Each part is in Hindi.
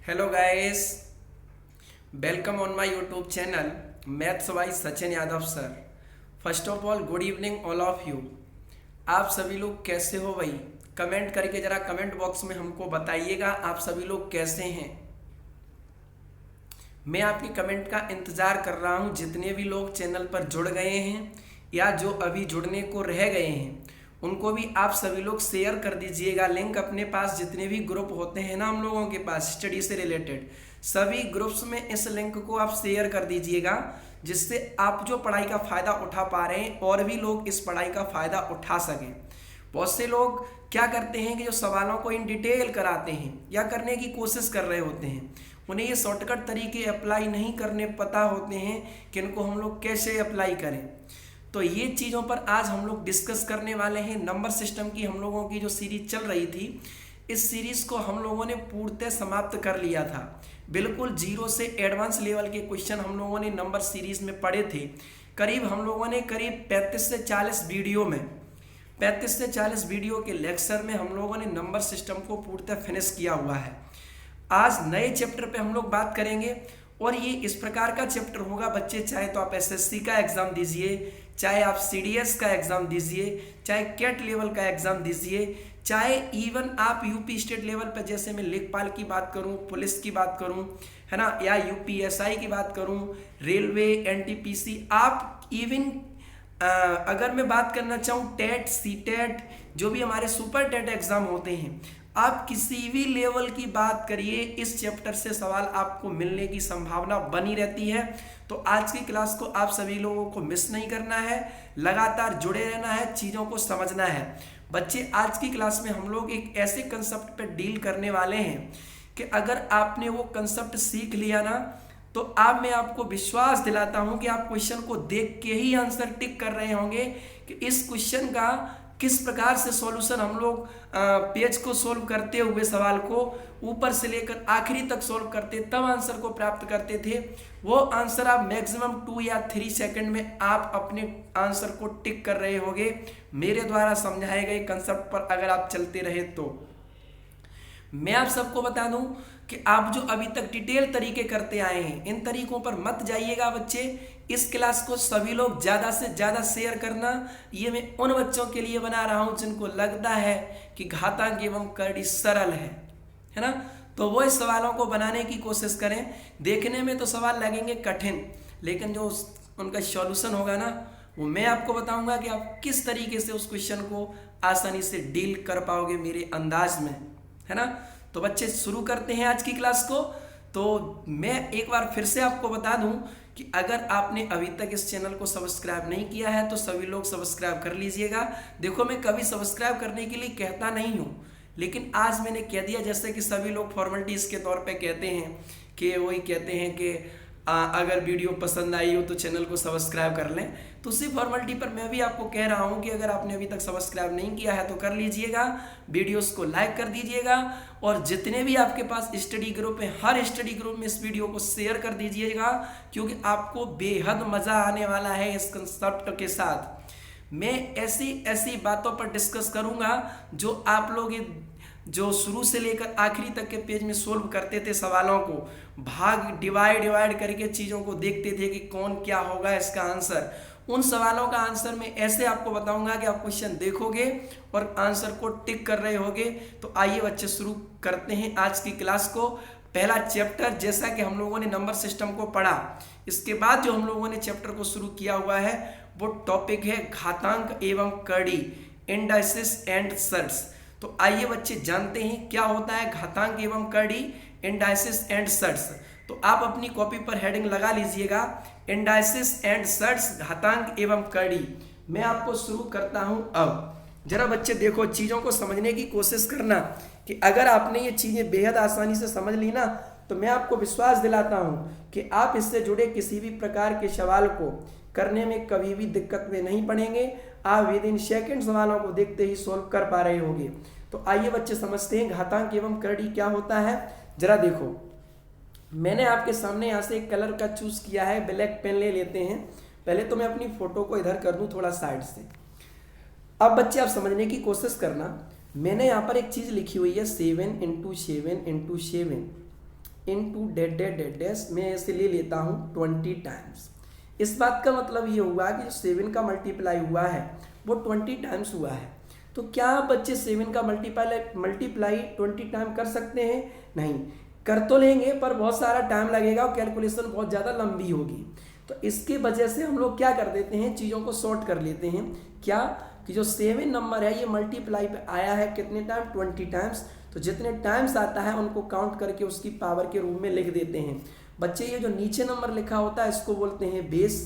Hello guys, welcome on my YouTube channel maths by Sachin Yadav sir. First of all good evening all of you. आप सभी लोग कैसे हो भाई? कमेंट करके ज़रा कमेंट बॉक्स में हमको बताइएगा आप सभी लोग कैसे हैं। मैं आपकी कमेंट का इंतज़ार कर रहा हूं। जितने भी लोग चैनल पर जुड़ गए हैं या जो अभी जुड़ने को रह गए हैं उनको भी आप सभी लोग शेयर कर दीजिएगा लिंक। अपने पास जितने भी ग्रुप होते हैं ना हम लोगों के पास स्टडी से रिलेटेड, सभी ग्रुप्स में इस लिंक को आप शेयर कर दीजिएगा, जिससे आप जो पढ़ाई का फ़ायदा उठा पा रहे हैं और भी लोग इस पढ़ाई का फ़ायदा उठा सकें। बहुत से लोग क्या करते हैं कि जो सवालों को इन डिटेल कराते हैं या करने की कोशिश कर रहे होते हैं, उन्हें ये शॉर्टकट तरीके अप्लाई नहीं करने पता होते हैं कि इनको हम लोग कैसे अप्लाई करें। तो ये चीज़ों पर आज हम लोग डिस्कस करने वाले हैं। नंबर सिस्टम की हम लोगों की जो सीरीज चल रही थी, इस सीरीज को हम लोगों ने पूर्णतः समाप्त कर लिया था। बिल्कुल जीरो से एडवांस लेवल के क्वेश्चन हम लोगों ने नंबर सीरीज में पढ़े थे। करीब हम लोगों ने करीब 35 से 40 वीडियो में 35 से 40 वीडियो के लेक्चर में हम लोगों ने नंबर सिस्टम को पूर्णतः फिनिश किया हुआ है। आज नए चैप्टर पे हम लोग बात करेंगे और ये इस प्रकार का चैप्टर होगा बच्चे, चाहे तो आप एसएससी का एग्ज़ाम दीजिए, चाहे आप सीडीएस का एग्ज़ाम दीजिए, चाहे कैट लेवल का एग्ज़ाम दीजिए, चाहे इवन आप यूपी स्टेट लेवल पर, जैसे मैं लेखपाल की बात करूं, पुलिस की बात करूं, है ना, या यूपीएसआई की बात करूं, रेलवे, एनटीपीसी, आप इवन अगर मैं बात करना चाहूँ टेट, सीटेट, जो भी हमारे सुपर टेट एग्ज़ाम होते हैं, आप किसी भी लेवल की बात करिए, इस चैप्टर से सवाल आपको मिलने की संभावना बनी रहती है। तो आज की क्लास को आप सभी लोगों को मिस नहीं करना है, लगातार जुड़े रहना है, चीज़ों को समझना है। बच्चे, आज की क्लास में हम लोग एक ऐसे कंसेप्ट पर डील करने वाले हैं कि अगर आपने वो कंसेप्ट सीख लिया ना, तो अब मैं आपको विश्वास दिलाता हूं कि आप क्वेश्चन को देख के ही आंसर टिक कर रहे होंगे कि इस क्वेश्चन का किस प्रकार से सॉल्यूशन हम लोग पेज को सोल्व करते हुए सवाल को ऊपर से लेकर आखिरी तक सोल्व करते, तब आंसर को प्राप्त करते थे। वो आंसर आप मैक्सिमम 2 या 3 सेकंड में आप अपने आंसर को टिक कर रहे होंगे, मेरे द्वारा समझाए गए कंसेप्ट पर अगर आप चलते रहे तो। मैं आप सबको बता दूं कि आप जो अभी तक डिटेल तरीके करते आए हैं, इन तरीकों पर मत जाइएगा बच्चे। इस क्लास को सभी लोग ज़्यादा से ज़्यादा शेयर करना। ये मैं उन बच्चों के लिए बना रहा हूं जिनको लगता है कि घातांक एवं कड़ी सरल है ना, तो वो इस सवालों को बनाने की कोशिश करें। देखने में तो सवाल लगेंगे कठिन, लेकिन जो उनका सॉल्यूशन होगा ना, वो मैं आपको बताऊंगा कि आप किस तरीके से उस क्वेश्चन को आसानी से डील कर पाओगे मेरे अंदाज में, है ना। तो बच्चे, शुरू करते हैं आज की क्लास को। तो मैं एक बार फिर से आपको बता दूं कि अगर आपने अभी तक इस चैनल को सब्सक्राइब नहीं किया है तो सभी लोग सब्सक्राइब कर लीजिएगा। देखो, मैं कभी सब्सक्राइब करने के लिए कहता नहीं हूं, लेकिन आज मैंने कह दिया। जैसे कि सभी लोग फॉर्मेलिटीज के तौर पे कहते हैं कि वही कहते हैं कि अगर वीडियो पसंद आई हो तो चैनल को सब्सक्राइब कर लें, तो उसी फॉर्मेलिटी पर मैं भी आपको कह रहा हूं कि अगर आपने अभी तक सब्सक्राइब नहीं किया है तो कर लीजिएगा, वीडियोस को लाइक कर दीजिएगा, और जितने भी आपके पास स्टडी ग्रुप हैं, हर स्टडी ग्रुप में इस वीडियो को शेयर कर दीजिएगा, क्योंकि आपको बेहद मज़ा आने वाला है इस कंसेप्ट के साथ। मैं ऐसी ऐसी बातों पर डिस्कस करूँगा जो आप लोग जो शुरू से लेकर आखिरी तक के पेज में सोल्व करते थे सवालों को, भाग डिवाइड करके चीज़ों को देखते थे कि कौन क्या होगा इसका आंसर, उन सवालों का आंसर मैं ऐसे आपको बताऊंगा कि आप क्वेश्चन देखोगे और आंसर को टिक कर रहे होगे। तो आइए बच्चे, शुरू करते हैं आज की क्लास को। पहला चैप्टर, जैसा कि हम लोगों ने नंबर सिस्टम को पढ़ा, इसके बाद जो हम लोगों ने चैप्टर को शुरू किया हुआ है वो टॉपिक है घातांक एवं कड़ी, इंडाइसिस एंड सर्ट्स। तो आइए बच्चे, जानते हैं क्या होता है घातांक एवं कड़ी, इंडाइसिस एंड सर्ट्स। तो आप अपनी कॉपी पर हेडिंग लगा लीजिएगा, इंडाइसिस एंड सर्ट्स, घातांक एवं कड़ी। मैं आपको शुरू करता हूं। अब जरा बच्चे देखो, चीज़ों को समझने की कोशिश करना कि अगर आपने ये चीज़ें बेहद आसानी से समझ ली ना, तो मैं आपको विश्वास दिलाता हूं कि आप इससे जुड़े किसी भी प्रकार के सवाल को करने में कभी भी दिक्कत में नहीं पड़ेंगे। आप विद इन सेकेंड सवालों को देखते ही सोल्व कर पा रहे होंगे। तो आइए बच्चे, समझते हैं घातांक एवं कड़ी क्या होता है। जरा देखो, मैंने आपके सामने यहाँ से एक कलर का चूज किया है, ब्लैक पेन ले लेते हैं। पहले तो मैं अपनी फोटो को इधर कर दूं थोड़ा साइड से। अब बच्चे, आप समझने की कोशिश करना। मैंने यहाँ पर एक चीज़ लिखी हुई है 7 × 7 × 7 into dead dead dead dash, मैं ऐसे ले लेता हूँ 20 टाइम्स। इस बात का मतलब ये हुआ कि जो 7 का मल्टीप्लाई हुआ है वो 20 टाइम्स हुआ है। तो क्या आप बच्चे 7 का मल्टीप्लाई 20 टाइम कर सकते हैं? नहीं कर तो लेंगे पर बहुत सारा टाइम लगेगा और कैलकुलेशन बहुत ज़्यादा लंबी होगी। तो इसकी वजह से हम लोग क्या कर देते हैं, चीज़ों को शॉर्ट कर लेते हैं। क्या कि जो 7 नंबर है ये मल्टीप्लाई पे आया है कितने टाइम? 20 टाइम्स। तो जितने टाइम्स आता है उनको काउंट करके उसकी पावर के रूप में लिख देते हैं। बच्चे ये जो नीचे नंबर लिखा होता है इसको बोलते हैं बेस।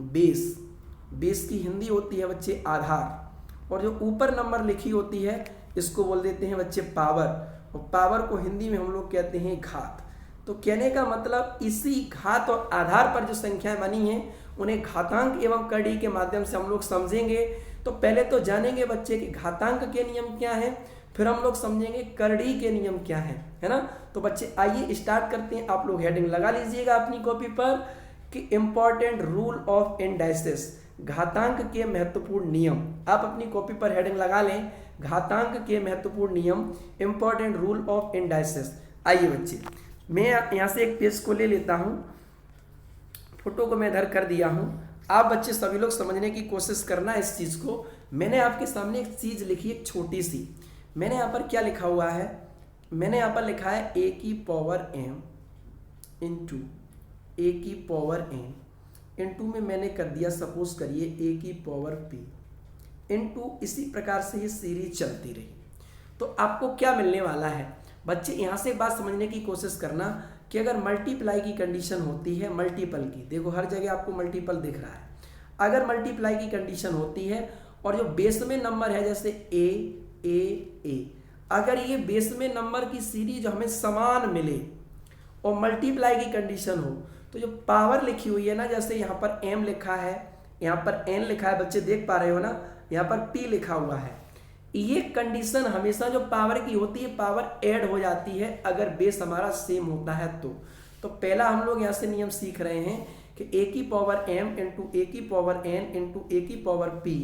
बेस बेस की हिंदी होती है बच्चे आधार, और जो ऊपर नंबर लिखी होती है इसको बोल देते हैं बच्चे पावर, और पावर को हिंदी में हम लोग कहते हैं घात। तो कहने का मतलब इसी घात और आधार पर जो संख्याएं बनी हैं उन्हें घातांक एवं कड़ी के माध्यम से हम लोग समझेंगे। तो पहले तो जानेंगे बच्चे कि घातांक के नियम क्या हैं, फिर हम लोग समझेंगे करड़ी के नियम क्या है ना। तो बच्चे आइए स्टार्ट करते हैं। आप लोग हेडिंग लगा लीजिएगा अपनी कॉपी पर कि इम्पॉर्टेंट रूल ऑफ इंडाइसेस, घातांक के महत्वपूर्ण नियम। आप अपनी कॉपी पर हेडिंग लगा लें, घातांक के महत्वपूर्ण नियम, इम्पॉर्टेंट रूल ऑफ इंडाइसेस। आइए बच्चे, मैं यहाँ से एक पेज को ले लेता हूँ, फोटो को मैं इधर कर दिया हूँ। आप बच्चे सभी लोग समझने की कोशिश करना इस चीज़ को। मैंने आपके सामने एक चीज़ लिखी, एक छोटी सी। मैंने यहाँ पर क्या लिखा हुआ है? मैंने यहाँ पर लिखा है a की पावर m इंटू a की पावर n इंटू में मैंने कर दिया सपोज करिए a की पावर p इंटू, इसी प्रकार से ये सीरीज चलती रही। तो आपको क्या मिलने वाला है बच्चे? यहाँ से एक बात समझने की कोशिश करना कि अगर मल्टीप्लाई की कंडीशन होती है, मल्टीपल की, देखो हर जगह आपको मल्टीपल दिख रहा है। अगर मल्टीप्लाई की कंडीशन होती है और जो बेस में नंबर है जैसे ए, अगर ये बेस में नंबर की सीरीज हमें समान मिले और मल्टीप्लाई की कंडीशन हो, तो जो पावर लिखी हुई है ना, जैसे यहाँ पर m लिखा है, यहाँ पर n लिखा है, बच्चे देख पा रहे हो ना, यहाँ पर p लिखा हुआ है, ये कंडीशन हमेशा जो पावर की होती है पावर ऐड हो जाती है अगर बेस हमारा सेम होता है। तो पहला हम लोग यहाँ से नियम सीख रहे हैं कि a की पावर m इंटू a की पावर n इंटू a की पावर p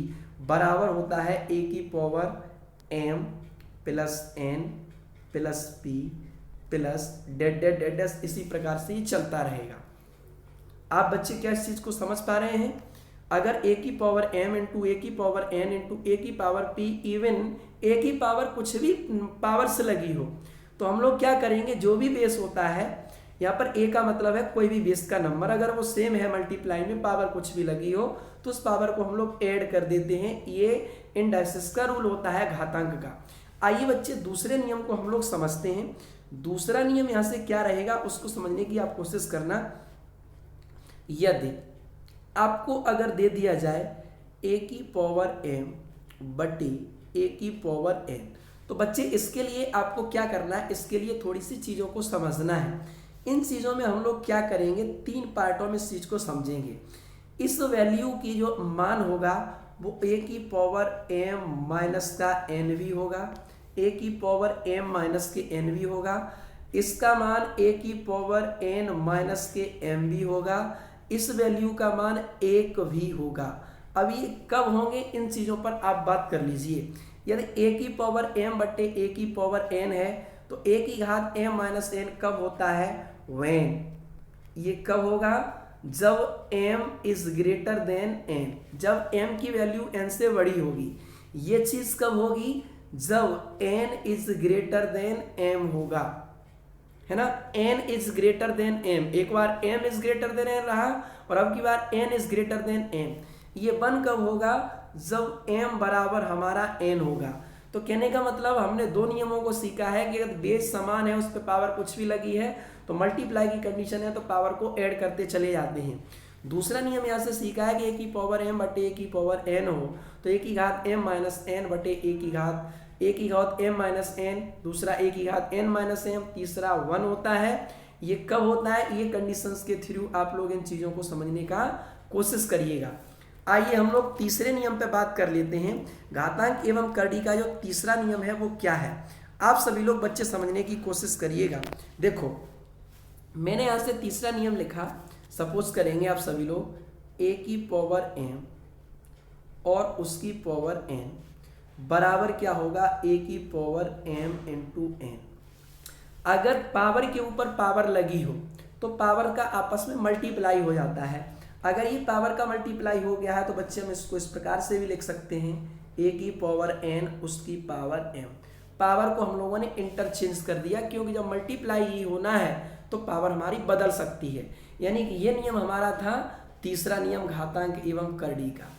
बराबर होता है a की power m plus n plus p plus dead dead dead dash, इसी प्रकार से ही चलता रहेगा। आप बच्चे क्या इस चीज को समझ पा रहे हैं? अगर a की पावर m इंटू a की पावर n इंटू a की पावर p, इवन a की पावर कुछ भी पावर से लगी हो, तो हम लोग क्या करेंगे, जो भी बेस होता है, यहाँ पर a का मतलब है कोई भी बेस का नंबर, अगर वो सेम है मल्टीप्लाई में, पावर कुछ भी लगी हो, तो उस पावर को हम लोग ऐड कर देते हैं। ये इंडाइसेस का रूल होता है घातांक का। आइए बच्चे दूसरे नियम को हम लोग समझते हैं। दूसरा नियम यहाँ से क्या रहेगा उसको समझने की आप कोशिश करना। यदि आपको अगर दे दिया जाए a की पावर m बटे a की पावर n, तो बच्चे इसके लिए आपको क्या करना है, इसके लिए थोड़ी सी चीज़ों को समझना है। इन चीज़ों में हम लोग क्या करेंगे, 3 पार्टों में इस चीज़ को समझेंगे। इस वैल्यू की जो मान होगा वो a की पावर m माइनस का n भी होगा, a की पावर m माइनस के n भी होगा, इसका मान a की पावर n माइनस के m भी होगा, इस वैल्यू का मान 1 भी होगा। अब ये कब होंगे, इन चीज़ों पर आप बात कर लीजिए। यदि a की पावर m बटे a की पावर n है तो a की घात m माइनस n कब होता है, when, ये कब होगा, जब m is greater than n, जब m की वैल्यू n से बड़ी होगी। ये चीज़ कब होगी, जब n is greater than m होगा, है ना। n is greater than m, एक बार m is greater than n रहा और अब की बार n is greater than m। ये बन कब होगा, जब m बराबर हमारा n होगा। तो कहने का मतलब हमने 2 नियमों को सीखा है कि अगर बेस समान है, उस पर पावर कुछ भी लगी है, तो मल्टीप्लाई की कंडीशन है तो पावर को ऐड करते चले जाते हैं। दूसरा नियम यहाँ से सीखा है कि a की पावर m बटे a की पावर n हो, तो a की घात m माइनस n बटे a की घात m माइनस n, दूसरा a की घात n माइनस m, तीसरा 1 होता है। ये कब होता है, ये कंडीशंस के थ्रू आप लोग इन चीज़ों को समझने का कोशिश करिएगा। आइए हम लोग तीसरे नियम पे बात कर लेते हैं। घातांक एवं करड़ी का जो तीसरा नियम है वो क्या है, आप सभी लोग बच्चे समझने की कोशिश करिएगा। देखो मैंने यहाँ से तीसरा नियम लिखा, सपोज करेंगे आप सभी लोग a की पावर m और उसकी पावर n बराबर क्या होगा, a की पावर m इंटू n। अगर पावर के ऊपर पावर लगी हो तो पावर का आपस में मल्टीप्लाई हो जाता है। अगर ये पावर का मल्टीप्लाई हो गया है तो बच्चे हम इसको इस प्रकार से भी लिख सकते हैं, a की पावर n उसकी पावर m। पावर को हम लोगों ने इंटरचेंज कर दिया, क्योंकि जब मल्टीप्लाई ही होना है तो पावर हमारी बदल सकती है। यानी कि ये नियम हमारा था तीसरा नियम घातांक एवं करड़ी का।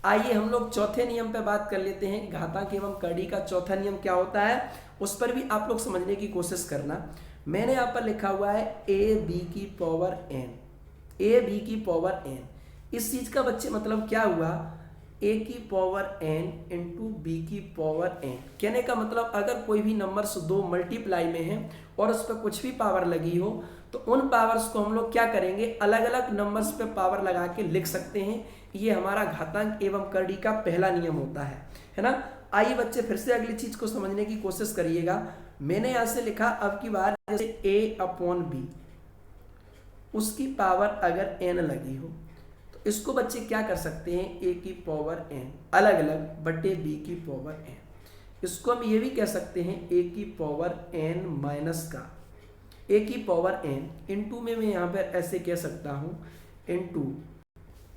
आइए हम लोग चौथे नियम पे बात कर लेते हैं। घातांक एवं करड़ी का चौथा नियम क्या होता है उस पर भी आप लोग समझने की कोशिश करना। मैंने यहाँ पर लिखा हुआ है ए बी की पावर n, ए बी की पावर n। इस चीज का बच्चे मतलब क्या हुआ, a की पावर n इंटू बी की पावर n। कहने का मतलब अगर कोई भी नंबर्स दो मल्टीप्लाई में है और उस पर कुछ भी पावर लगी हो तो उन पावर्स को हम लोग क्या करेंगे, अलग अलग नंबर्स पे पावर लगा के लिख सकते हैं। ये हमारा घातांक एवं करड़ी का पहला नियम होता है ना। आइए बच्चे फिर से अगली चीज को समझने की कोशिश करिएगा। मैंने यहां से लिखा अब की बार जैसे a अपॉन बी उसकी पावर अगर n लगी हो तो इसको बच्चे क्या कर सकते हैं, a की पावर n अलग अलग बटे b की पावर n। इसको हम ये भी कह सकते हैं a की पावर n माइनस का a की पावर n इंटू में मैं यहाँ पर ऐसे कह सकता हूँ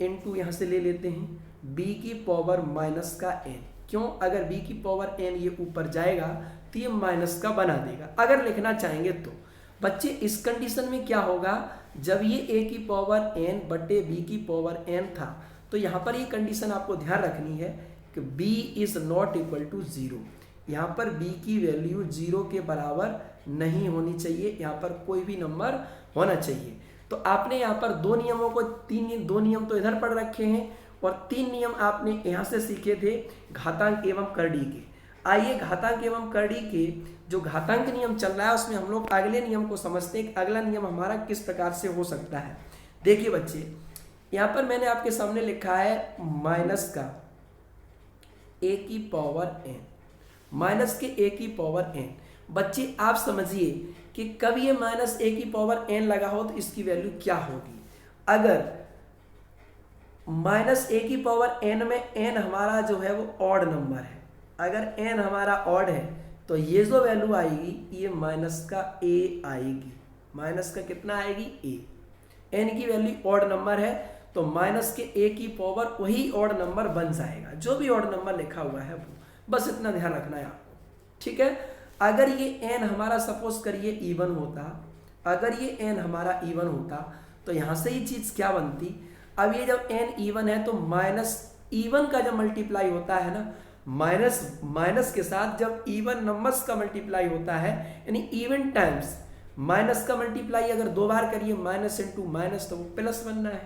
इंटू यहाँ से ले लेते हैं b की पावर माइनस का n। क्यों, अगर b की पावर n ये ऊपर जाएगा तो ये माइनस का बना देगा अगर लिखना चाहेंगे तो। बच्चे इस कंडीशन में क्या होगा, जब ये a की पावर n बटे b की पावर n था तो यहाँ पर ये कंडीशन आपको ध्यान रखनी है कि b is not equal to 0। यहाँ पर b की वैल्यू 0 के बराबर नहीं होनी चाहिए, यहाँ पर कोई भी नंबर होना चाहिए। तो आपने यहाँ पर दो नियमों को दो नियम तो इधर पढ़ रखे हैं और 3 नियम आपने यहाँ से सीखे थे घातांक एवं करड़ी के। आइए घातांक एवं करड़ी के जो घातांक नियम चल रहा है उसमें हम लोग अगले नियम को समझते हैं कि अगला नियम हमारा किस प्रकार से हो सकता है। देखिए बच्चे, यहाँ पर मैंने आपके सामने लिखा है माइनस का a की पावर n, माइनस के a की पावर n। बच्चे आप समझिए कि कब ये माइनस a की पावर n लगा हो तो इसकी वैल्यू क्या होगी। अगर माइनस a की पावर n में n हमारा जो है वो ऑड नंबर है, अगर n हमारा ऑड है तो ये जो वैल्यू आएगी ये माइनस का a आएगी। माइनस का कितना आएगी, a। n की वैल्यू ऑड नंबर है तो माइनस के a की पावर वही ऑड नंबर बन जाएगा, जो भी ऑड नंबर लिखा हुआ है वो। बस इतना ध्यान रखना है आपको, ठीक है। अगर ये n हमारा सपोज करिए इवन होता, अगर ये n हमारा इवन होता तो यहाँ से ये चीज़ क्या बनती, अब ये जब n इवन है तो माइनस इवन का जब मल्टीप्लाई होता है ना, माइनस के साथ जब इवन नंबर्स का मल्टीप्लाई होता है यानी इवन टाइम्स माइनस का मल्टीप्लाई अगर 2 बार करिए माइनस इंटू माइनस तो वो प्लस बनना है,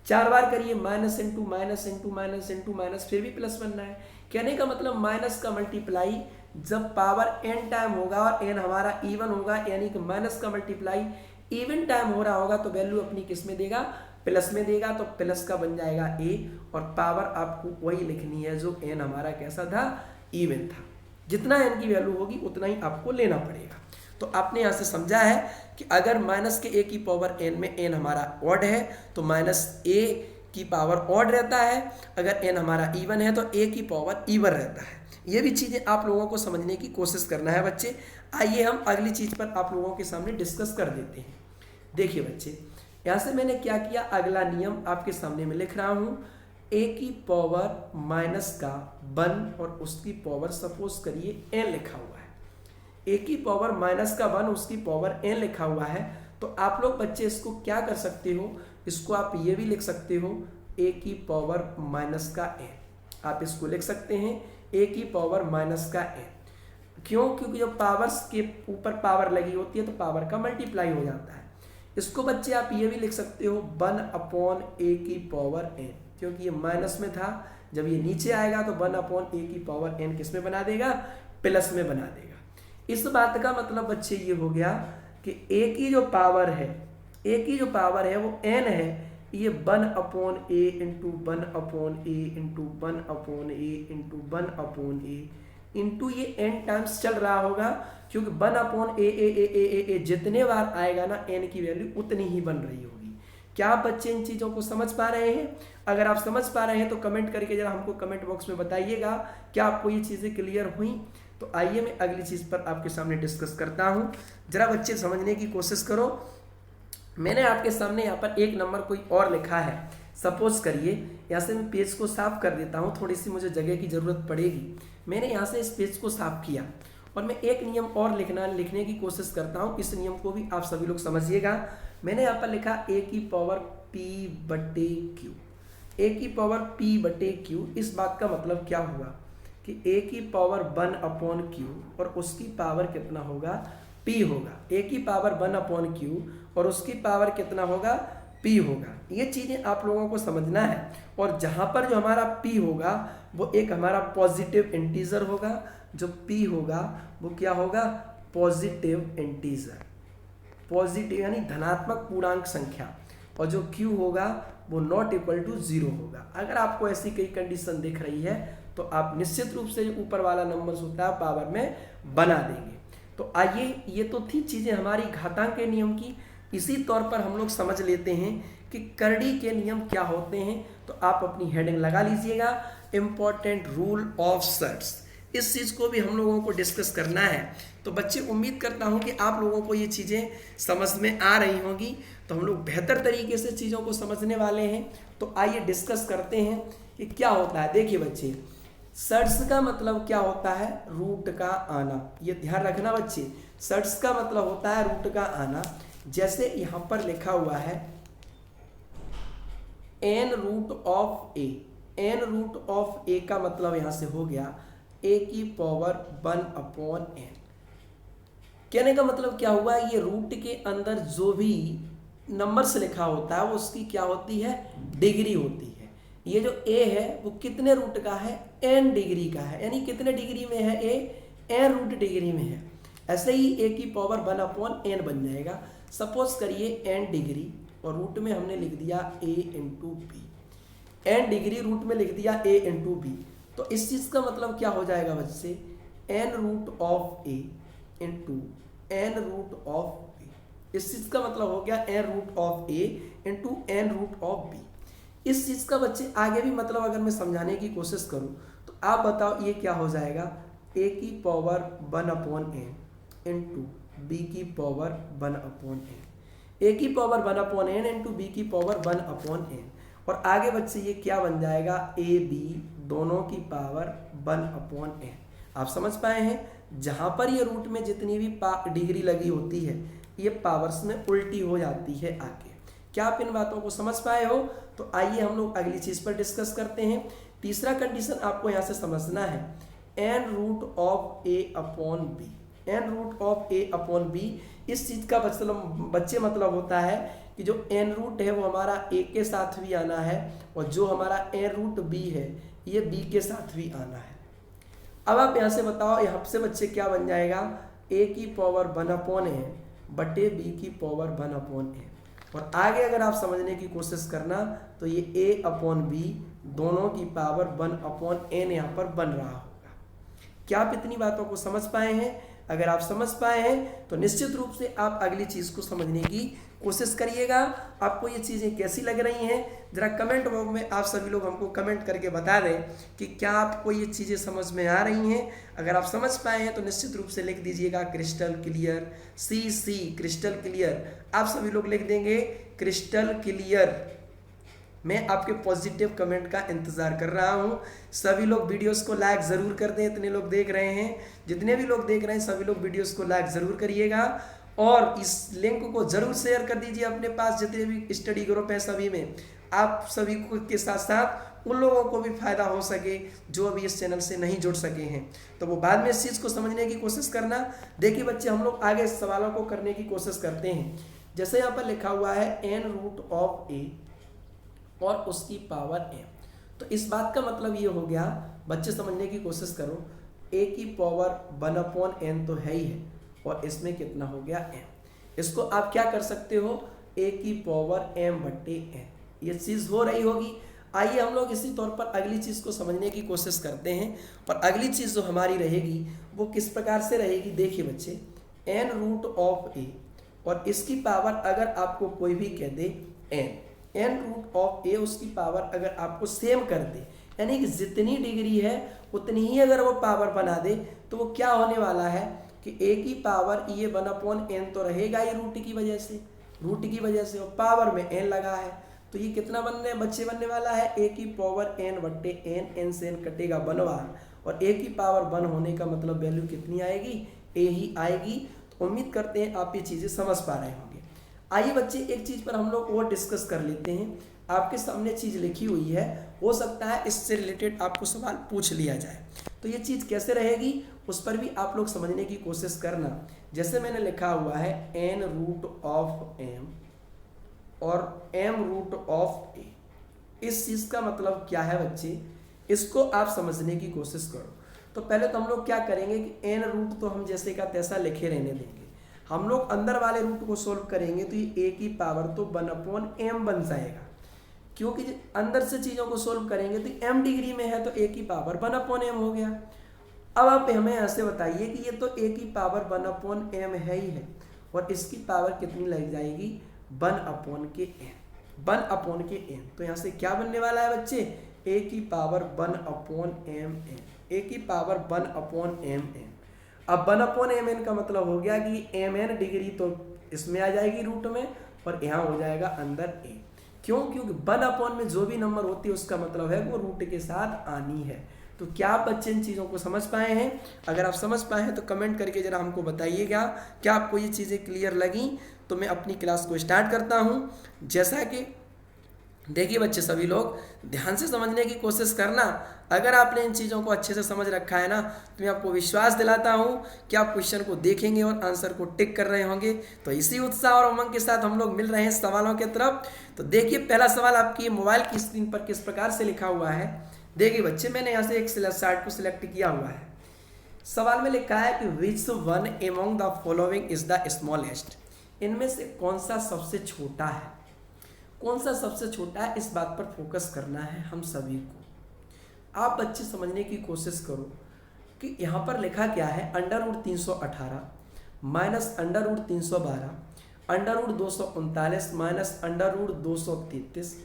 4 बार करिए minus into minus into minus into minus फिर भी प्लस बनना है। कहने का मतलब माइनस का मल्टीप्लाई जब पावर n टाइम होगा और n हमारा इवन होगा यानी कि माइनस का मल्टीप्लाई इवन टाइम हो रहा होगा तो वैल्यू अपनी किस में देगा, प्लस में देगा। तो प्लस का बन जाएगा a और पावर आपको वही लिखनी है जो n हमारा कैसा था, इवन था। जितना n की वैल्यू होगी उतना ही आपको लेना पड़ेगा। तो आपने यहाँ से समझा है कि अगर माइनस के a की पावर n में n हमारा ऑड है तो माइनस a की पावर ऑड रहता है, अगर n हमारा इवन है तो a की पावर इवन रहता है। ये भी चीज़ें आप लोगों को समझने की कोशिश करना है बच्चे। आइए हम अगली चीज़ पर आप लोगों के सामने डिस्कस कर देते हैं। देखिए बच्चे, यहाँ से मैंने क्या किया, अगला नियम आपके सामने में लिख रहा हूँ। a की पावर माइनस का 1 और उसकी पावर सपोज करिए n लिखा हुआ है। a की पावर माइनस का 1 उसकी पावर n लिखा हुआ है तो आप लोग बच्चे इसको क्या कर सकते हो, इसको आप ये भी लिख सकते हो a की पावर माइनस का n। आप इसको लिख सकते हैं a की पावर माइनस का n। क्यों, क्योंकि जब पावर्स के ऊपर पावर लगी होती है तो पावर का मल्टीप्लाई हो जाता है। इसको बच्चे आप ये भी लिख सकते हो 1 अपॉन a की पावर n, क्योंकि ये माइनस में था, जब ये नीचे आएगा तो 1 अपॉन a की पावर n किस में बना देगा, प्लस में बना देगा। इस बात का मतलब बच्चे ये हो गया कि a की जो पावर है, a की जो पावर है वो n है, ये 1 upon a into 1 upon a into 1 upon a into 1 upon a into ये n टाइम्स चल रहा होगा, क्योंकि 1 अपॉन a जितने बार आएगा ना n की वैल्यू उतनी ही बन रही होगी। क्या आप बच्चे इन चीज़ों को समझ पा रहे हैं? अगर आप समझ पा रहे हैं तो कमेंट करके जरा हमको कमेंट बॉक्स में बताइएगा क्या आपको ये चीज़ें क्लियर हुई। तो आइए मैं अगली चीज़ पर आपके सामने डिस्कस करता हूँ। जरा बच्चे समझने की कोशिश करो। मैंने आपके सामने यहाँ पर एक नंबर कोई और लिखा है। सपोज करिए, यहाँ से मैं पेज को साफ कर देता हूँ, थोड़ी सी मुझे जगह की ज़रूरत पड़ेगी। मैंने यहाँ से इस पेज को साफ किया और मैं एक नियम और लिखने की कोशिश करता हूँ। इस नियम को भी आप सभी लोग समझिएगा। मैंने यहाँ पर लिखा a की पावर p बटे q। a की पावर p बटे q, इस बात का मतलब क्या हुआ कि a की पावर 1/q और उसकी पावर कितना होगा, p होगा। a की पावर 1/q और उसकी पावर कितना होगा, p होगा। ये चीज़ें आप लोगों को समझना है। और जहाँ पर जो हमारा p होगा वो एक हमारा पॉजिटिव इंटीजर होगा, जो p होगा वो क्या होगा, पॉजिटिव इंटीजर, पॉजिटिव यानी धनात्मक पूर्णांक संख्या। और जो q होगा वो नॉट इक्वल टू 0 होगा। अगर आपको ऐसी कई कंडीशन दिख रही है तो आप निश्चित रूप से जो ऊपर वाला नंबर होता है पावर में बना देंगे। तो आइए, ये तो थी चीज़ें हमारी घातांक के नियम की। इसी तौर पर हम लोग समझ लेते हैं कि करड़ी के नियम क्या होते हैं। तो आप अपनी हेडिंग लगा लीजिएगा, इम्पॉर्टेंट रूल ऑफ सर्ट्स। इस चीज़ को भी हम लोगों को डिस्कस करना है। तो बच्चे, उम्मीद करता हूँ कि आप लोगों को ये चीज़ें समझ में आ रही होंगी। तो हम लोग बेहतर तरीके से चीज़ों को समझने वाले हैं। तो आइए डिस्कस करते हैं कि क्या होता है। देखिए बच्चे, सर्ट्स का मतलब क्या होता है, रूट का आना। ये ध्यान रखना बच्चे, सर्ट्स का मतलब होता है रूट का आना। जैसे यहाँ पर लिखा हुआ है n root of a। n root of a का मतलब यहाँ से हो गया a की पावर 1/n। कहने का मतलब क्या हुआ, ये रूट के अंदर जो भी नंबर्स लिखा होता है वो उसकी क्या होती है, डिग्री होती है। ये जो a है वो कितने रूट का है, n डिग्री का है। यानी कितने डिग्री में है a, n रूट डिग्री में है। ऐसे ही a की पावर 1/n बन जाएगा। सपोज करिए n डिग्री और रूट में हमने लिख दिया a into B. n degree root में लिख दिया a इंटू बी। तो इस चीज़ का मतलब क्या हो जाएगा बच्चे, n root of a into n root of b। इस चीज़ का मतलब हो गया n root of a into n root of b। इस चीज़ का बच्चे आगे भी मतलब अगर मैं समझाने की कोशिश करूँ तो आप बताओ ये क्या हो जाएगा, a की पावर 1/n इंटू b की पावर 1/n। a की पावर 1/n इंटू b की पावर 1/n। और आगे बच्चे ये क्या बन जाएगा, a b दोनों की पावर 1/n। आप समझ पाए हैं, जहाँ पर ये रूट में जितनी भी डिग्री लगी होती है ये पावर्स में उल्टी हो जाती है आगे। क्या आप इन बातों को समझ पाए हो। तो आइए हम लोग अगली चीज़ पर डिस्कस करते हैं। तीसरा कंडीशन आपको यहाँ से समझना है, n root of a upon b। n root of a upon b, इस चीज़ का बच्चे मतलब होता है कि जो n रूट है वो हमारा a के साथ भी आना है और जो हमारा n रूट b है ये b के साथ भी आना है। अब आप यहाँ से बताओ, यहाँ से बच्चे क्या बन जाएगा, a की पावर 1/n बटे b की पावर 1/n। और आगे अगर आप समझने की कोशिश करना तो ये a/b दोनों की पावर 1/n यहाँ पर बन रहा होगा। क्या आप इतनी बातों को समझ पाए हैं। अगर आप समझ पाए हैं तो निश्चित रूप से आप अगली चीज़ को समझने की कोशिश करिएगा। आपको ये चीज़ें कैसी लग रही हैं, ज़रा कमेंट बॉक्स में आप सभी लोग हमको कमेंट करके बता दें कि क्या आपको ये चीज़ें समझ में आ रही हैं। अगर आप समझ पाए हैं तो निश्चित रूप से लिख दीजिएगा क्रिस्टल क्लियर, सी क्रिस्टल क्लियर। आप सभी लोग लिख देंगे क्रिस्टल क्लियर। मैं आपके पॉजिटिव कमेंट का इंतज़ार कर रहा हूँ। सभी लोग वीडियोस को लाइक ज़रूर कर दें। इतने लोग देख रहे हैं, जितने भी लोग देख रहे हैं सभी लोग वीडियोस को लाइक ज़रूर करिएगा और इस लिंक को ज़रूर शेयर कर दीजिए अपने पास जितने भी स्टडी ग्रुप हैं सभी में। आप सभी को के साथ साथ उन लोगों को भी फ़ायदा हो सके जो अभी इस चैनल से नहीं जुड़ सके हैं, तो वो बाद में इस चीज़ को समझने की कोशिश करना। देखिए बच्चे, हम लोग आगे सवालों को करने की कोशिश करते हैं। जैसे यहाँ पर लिखा हुआ है n रूट ऑफ a और उसकी पावर m। तो इस बात का मतलब ये हो गया, बच्चे समझने की कोशिश करो, a की पावर 1/n तो है ही है और इसमें कितना हो गया m। इसको आप क्या कर सकते हो, a की पावर m बटे n। ये चीज़ हो रही होगी। आइए हम लोग इसी तौर पर अगली चीज़ को समझने की कोशिश करते हैं। और अगली चीज़ जो हमारी रहेगी वो किस प्रकार से रहेगी। देखिए बच्चे, n रूट ऑफ a और इसकी पावर अगर आपको कोई भी कह दे n रूट ऑफ a, उसकी पावर अगर आपको सेम कर दे, यानी कि जितनी डिग्री है उतनी ही अगर वो पावर बना दे तो वो क्या होने वाला है कि ए की पावर ये 1/n तो रहेगा ही रूट की वजह से, और पावर में n लगा है तो ये कितना बच्चे बनने वाला है ए की पावर n बट्टे n, n से n कटेगा 1 बार, और ए की पावर 1 होने का मतलब वैल्यू कितनी आएगी, ए ही आएगी। तो उम्मीद करते हैं आप ये चीज़ें समझ पा रहे होंगे। आइए बच्चे एक चीज़ पर हम लोग और डिस्कस कर लेते हैं। आपके सामने चीज़ लिखी हुई है, हो सकता है इससे रिलेटेड आपको सवाल पूछ लिया जाए, तो ये चीज़ कैसे रहेगी उस पर भी आप लोग समझने की कोशिश करना। जैसे मैंने लिखा हुआ है n रूट ऑफ m और m रूट ऑफ a, इस चीज़ का मतलब क्या है बच्चे, इसको आप समझने की कोशिश करो। तो पहले तो हम लोग क्या करेंगे कि n रूट तो हम जैसे का तैसा लिखे रहने देंगे, हम लोग अंदर वाले रूट को सोल्व करेंगे तो ये a की पावर तो 1/m बन जाएगा, क्योंकि अंदर से चीज़ों को सोल्व करेंगे तो m डिग्री में है तो a की पावर 1/m हो गया। अब आप हमें ऐसे बताइए कि ये तो a की पावर 1/m है ही है, और इसकी पावर कितनी लग जाएगी 1/n। तो यहाँ से क्या बनने वाला है बच्चे, a की पावर 1/mn, a की पावर 1/mn। अब 1/mn का मतलब हो गया कि mn डिग्री तो इसमें आ जाएगी रूट में, और यहाँ हो जाएगा अंदर a। क्यों, क्योंकि 1/n में जो भी नंबर होती है उसका मतलब है वो रूट के साथ आनी है। तो क्या आप बच्चे इन चीज़ों को समझ पाए हैं? अगर आप समझ पाए हैं तो कमेंट करके ज़रा हमको बताइएगा क्या आपको ये चीज़ें क्लियर लगी। तो मैं अपनी क्लास को स्टार्ट करता हूँ। जैसा कि देखिए बच्चे, सभी लोग ध्यान से समझने की कोशिश करना। अगर आपने इन चीज़ों को अच्छे से समझ रखा है ना, तो मैं आपको विश्वास दिलाता हूँ कि आप क्वेश्चन को देखेंगे और आंसर को टिक कर रहे होंगे। तो इसी उत्साह और उमंग के साथ हम लोग मिल रहे हैं सवालों के तरफ। तो देखिए पहला सवाल आपकी मोबाइल की स्क्रीन पर किस प्रकार से लिखा हुआ है। देखिए बच्चे, मैंने यहाँ से एक चार्ट को सिलेक्ट किया हुआ है। सवाल में लिखा है कि which one among the following is the smallest, इनमें से कौन सा सबसे छोटा है, कौन सा सबसे छोटा है, इस बात पर फोकस करना है हम सभी को। आप बच्चे समझने की कोशिश करो कि यहाँ पर लिखा क्या है, √318 माइनस √312 √239 माइनस √233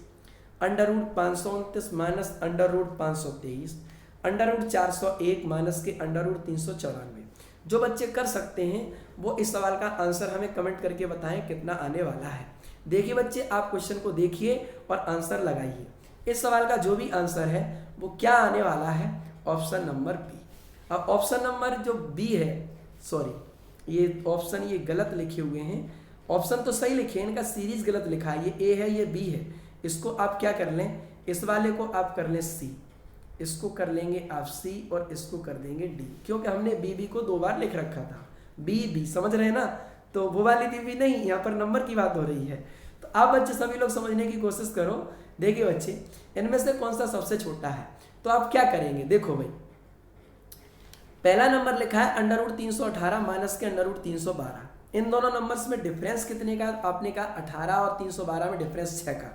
√529 माइनस √523 √401 माइनस के √394। जो बच्चे कर सकते हैं वो इस सवाल का आंसर हमें कमेंट करके बताएं कितना आने वाला है। देखिए बच्चे, आप क्वेश्चन को देखिए और आंसर लगाइए। इस सवाल का जो भी आंसर है वो क्या आने वाला है, ऑप्शन नंबर बी। अब ऑप्शन नंबर जो बी है, सॉरी ये ऑप्शन ये गलत लिखे हुए हैं, ऑप्शन तो सही लिखे हैं, इनका सीरीज गलत लिखा है, ये ए है ये बी है। इसको आप क्या कर लें, इस वाले को आप कर लें सी, इसको कर लेंगे आप सी और इसको कर देंगे डी, क्योंकि हमने बी को 2 बार लिख रखा था। बी समझ रहे हैं ना, तो वो वाली भी नहीं, यहाँ पर नंबर की बात हो रही है। तो आप बच्चे सभी लोग समझने की कोशिश करो। देखिए बच्चे, इनमें से कौन सा सबसे छोटा है, तो आप क्या करेंगे, देखो भाई, पहला नंबर लिखा है √318 माइनस के √312। इन दोनों नंबर्स में डिफरेंस कितने का, आपने कहा 18 और 312 में डिफरेंस 6 का।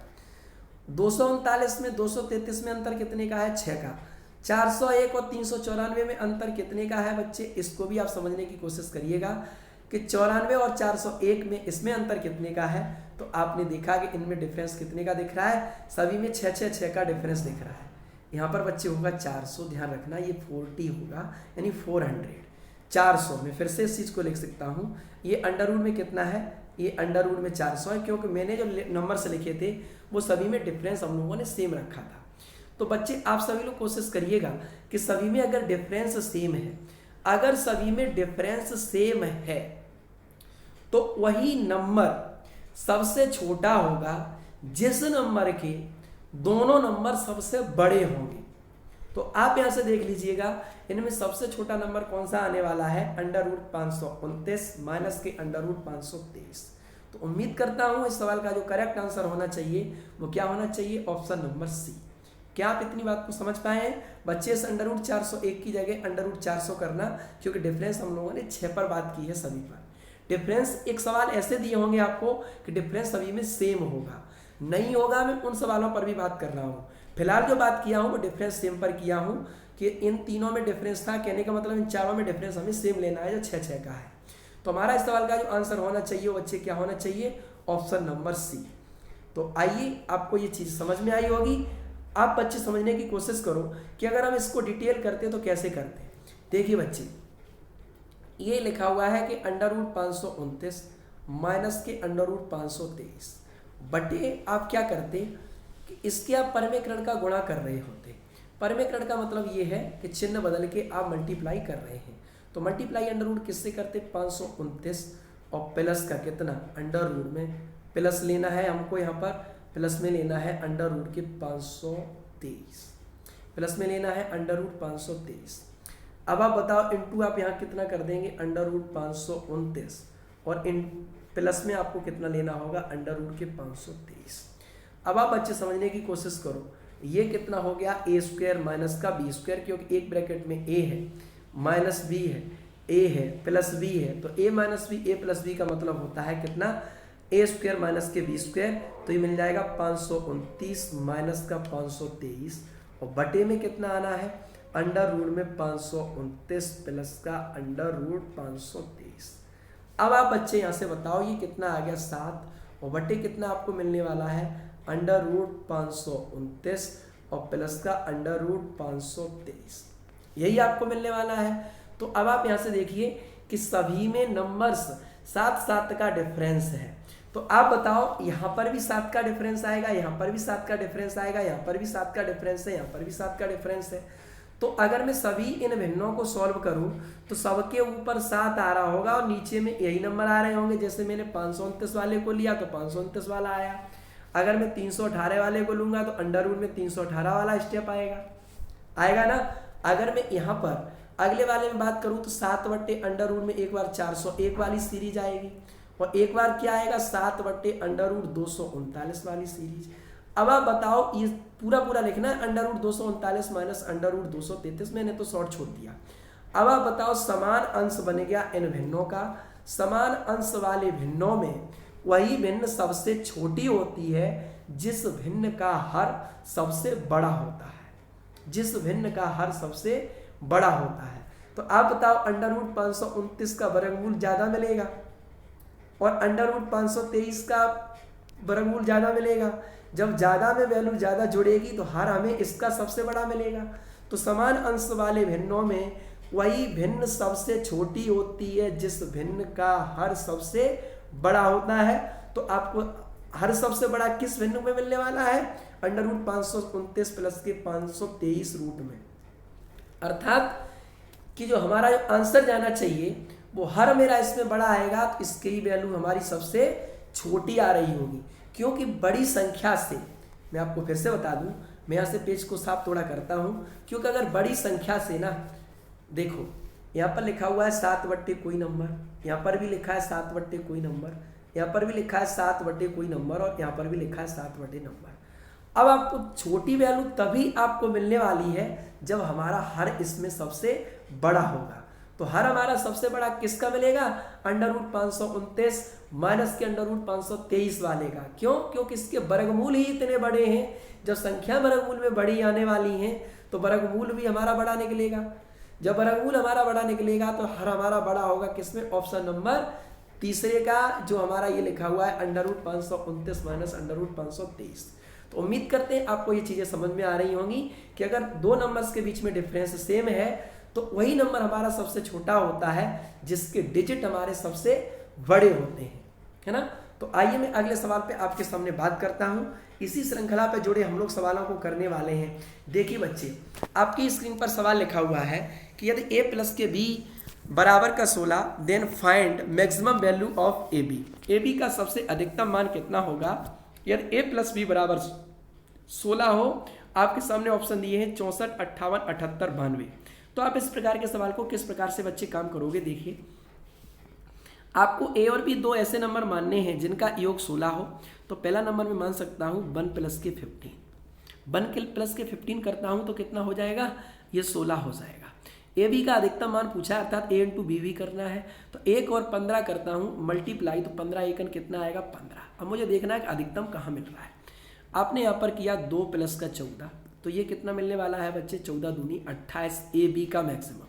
239 में 233 में अंतर कितने का है, 6 का। 401 और 394 में अंतर कितने का है बच्चे, इसको भी आप समझने की कोशिश करिएगा कि 94 और 401 में इसमें अंतर कितने का है। तो आपने देखा कि इनमें डिफरेंस कितने का दिख रहा है, सभी में 6 का डिफरेंस दिख रहा है। यहाँ पर बच्चे होगा 400, ध्यान रखना ये 40 होगा यानी 400। 400 में फिर से इस चीज़ को लिख सकता हूँ, ये अंडर रूट में कितना है, ये अंडर रूट में 400 है, क्योंकि मैंने जो नंबर्स लिखे थे वो सभी में डिफरेंस हम लोगों ने सेम रखा था। तो बच्चे आप सभी लोग कोशिश करिएगा कि सभी में अगर डिफरेंस सेम है, अगर सभी में डिफरेंस सेम है तो वही नंबर सबसे छोटा होगा जिस नंबर के दोनों नंबर सबसे बड़े होंगे। तो आप यहां से देख लीजिएगा, इनमें सबसे छोटा नंबर कौन सा आने वाला है, √529 माइनस के √523। तो उम्मीद करता हूं इस सवाल का जो करेक्ट आंसर होना चाहिए वो क्या होना चाहिए, ऑप्शन नंबर सी। क्या आप इतनी बात को समझ पाए हैं बच्चे? इस √401 की जगह √400 करना, क्योंकि डिफरेंस हम लोगों ने 6 पर बात की है, सभी पर डिफरेंस। एक सवाल ऐसे दिए होंगे आपको कि डिफरेंस सभी में सेम होगा, नहीं होगा, मैं उन सवालों पर भी बात कर रहा हूँ। फिलहाल जो बात किया हूँ वो डिफरेंस सेम पर किया हूँ कि इन तीनों में डिफरेंस था, कहने का मतलब इन चारों में डिफरेंस हमें सेम लेना है जो 6 का है। तो हमारा इस सवाल का जो आंसर होना चाहिए वो बच्चे क्या होना चाहिए, ऑप्शन नंबर सी। तो आइए, आपको ये चीज़ समझ में आई होगी। आप बच्चे समझने की कोशिश करो कि अगर हम इसको डिटेल करते तो कैसे करते। देखिए बच्चे, ये लिखा हुआ है कि √529 माइनस के √523 बटे आप क्या करते कि इसके आप परमेकरण का गुणा कर रहे होते। परमेकरण का मतलब ये है कि चिन्ह बदल के आप मल्टीप्लाई कर रहे हैं। तो मल्टीप्लाई अंडर रूट किससे करते, 529 और प्लस का कितना अंडर रूट में प्लस लेना है हमको, यहाँ पर प्लस में लेना है अंडर रूट के 523, प्लस में लेना है अंडर रूट 523। अब आप बताओ इनटू आप यहाँ कितना कर देंगे अंडर रूट 529 और इन प्लस में आपको कितना लेना होगा अंडर रूट के 523। अब आप बच्चे समझने की कोशिश करो, ये कितना हो गया ए स्क्वायर माइनस का बी स्क्वायर, क्योंकि एक ब्रैकेट में ए है माइनस बी है, ए है प्लस बी है, तो ए माइनस बी ए प्लस बी का मतलब होता है कितना ए स्क्वायर माइनस के बी स्क्वायर। तो ये मिल जाएगा 529 माइनस का 523 और बटे में कितना आना है अंडर रूट में 529 प्लस का अंडर रूट 523। अब आप बच्चे यहाँ से बताओ ये कितना आ गया 7 और बटे कितना आपको मिलने वाला है अंडर रूट 529 और प्लस का अंडर रूट 523, यही आपको मिलने वाला है। तो अब आप यहाँ से देखिए कि सभी में नंबर्स 7 का डिफरेंस है। तो आप बताओ यहाँ पर भी 7 का डिफरेंस आएगा, यहाँ पर भी 7 का डिफरेंस आएगा, यहाँ पर भी 7 का डिफरेंस है, यहाँ पर भी 7 का डिफरेंस है। तो अगर मैं सभी इन भिन्नों को सॉल्व करूं तो सबके ऊपर 7 आ रहा होगा और नीचे में यही नंबर आ रहे होंगे। जैसे मैंने 529 वाले को लिया तो 529 वाला आया, अगर मैं 318 वाले को लूंगा तो अंडर रूट में 318 वाला स्टेप आएगा ना। अगर मैं यहाँ पर अगले वाले में बात करूँ तो 7 बट्टे अंडर रूट में एक बार 401 वाली सीरीज आएगी और एक बार क्या आएगा 7 बट्टे अंडर रूट 239 वाली सीरीज। अब आप बताओ ये पूरा लिखना है under root 239 minus under root 233, मैंने तो शॉर्ट छोड़ दिया। अब आप बताओ समान अंश बन गया इन भिन्नों का, समान अंश वाले भिन्नों में वही भिन्न सबसे छोटी होती है जिस भिन्न का हर सबसे बड़ा होता है, जिस भिन्न का हर सबसे बड़ा होता है। तो आप बताओ अंडर रूट 529 का वर्गमूल ज्यादा मिलेगा और अंडर रूट 523 का वर्गमूल ज्यादा मिलेगा। जब ज्यादा में वैल्यू ज्यादा जुड़ेगी तो हर हमें इसका सबसे बड़ा मिलेगा। तो समान अंश वाले भिन्नों में वही भिन्न सबसे छोटी होती है जिस भिन्न का हर सबसे बड़ा होता है। तो आपको हर सबसे बड़ा किस भिन्न में मिलने वाला है अंडर रूट 529 प्लस के 523 रूट में। अर्थात कि जो हमारा जो आंसर जाना चाहिए वो हर मेरा इसमें बड़ा आएगा तो इसकी ही वैल्यू हमारी सबसे छोटी आ रही होगी, क्योंकि बड़ी संख्या से, मैं आपको फिर से बता दूं, मैं यहाँ से पेज को साफ थोड़ा करता हूँ, क्योंकि अगर बड़ी संख्या से ना, देखो यहाँ पर लिखा हुआ है 7 बट्टे कोई नंबर, यहाँ पर भी लिखा है 7 बट्टे कोई नंबर, यहाँ पर भी लिखा है 7 बट्टे कोई नंबर और यहाँ पर भी लिखा है 7 बट्टे नंबर। अब आपको छोटी वैल्यू तभी आपको मिलने वाली है जब हमारा हर इसमें सबसे बड़ा होगा। तो हर हमारा सबसे बड़ा किसका मिलेगा अंडर रूट 529 माइनस के अंडर रूट 523 वाले का। क्यों? क्योंकि इसके वर्गमूल ही इतने बड़े हैं। जब संख्या वर्गमूल में बड़ी आने वाली हैं तो वर्गमूल भी हमारा बड़ा निकलेगा। जब वर्गमूल हमारा बड़ा निकलेगा तो हर हमारा बड़ा होगा किसमें, ऑप्शन नंबर तीसरे का, जो हमारा ये लिखा हुआ है under root 529 minus under root 523। तो उम्मीद करते हैं आपको ये चीजें समझ में आ रही होंगी कि अगर दो नंबर्स के बीच में डिफरेंस सेम है तो वही नंबर हमारा सबसे छोटा होता है जिसके डिजिट हमारे सबसे बड़े होते हैं, है ना। तो आइए मैं अगले सवाल पे आपके सामने बात करता हूं। इसी श्रृंखला पे जुड़े हम लोग सवालों को करने वाले हैं। देखिए बच्चे, आपकी स्क्रीन पर सवाल लिखा हुआ है कि यदि a प्लस के b बराबर का 16 then find maximum value of A B का सबसे अधिकतम मान कितना होगा यदि a प्लस बी बराबर 16 हो। आपके सामने ऑप्शन दिए हैं 64, 58, 78, 92। तो आप इस प्रकार के सवाल को किस प्रकार से बच्चे काम करोगे, देखिए आपको a और b दो ऐसे नंबर मानने हैं जिनका योग 16 हो। तो पहला नंबर मैं मान सकता हूँ 1 प्लस के 15, 1 प्लस के 15 करता हूँ तो कितना हो जाएगा, ये 16 हो जाएगा। ए बी का अधिकतम मान पूछा है अर्थात a इंटू बी भी करना है। तो 1 और 15 करता हूँ मल्टीप्लाई, तो 15 एकन कितना आएगा 15। अब मुझे देखना है कि अधिकतम कहाँ मिल रहा है। आपने यहाँ पर किया 2 प्लस का 14, तो ये कितना मिलने वाला है बच्चे, 14 दूनी 28 ए बी का मैक्सिमम।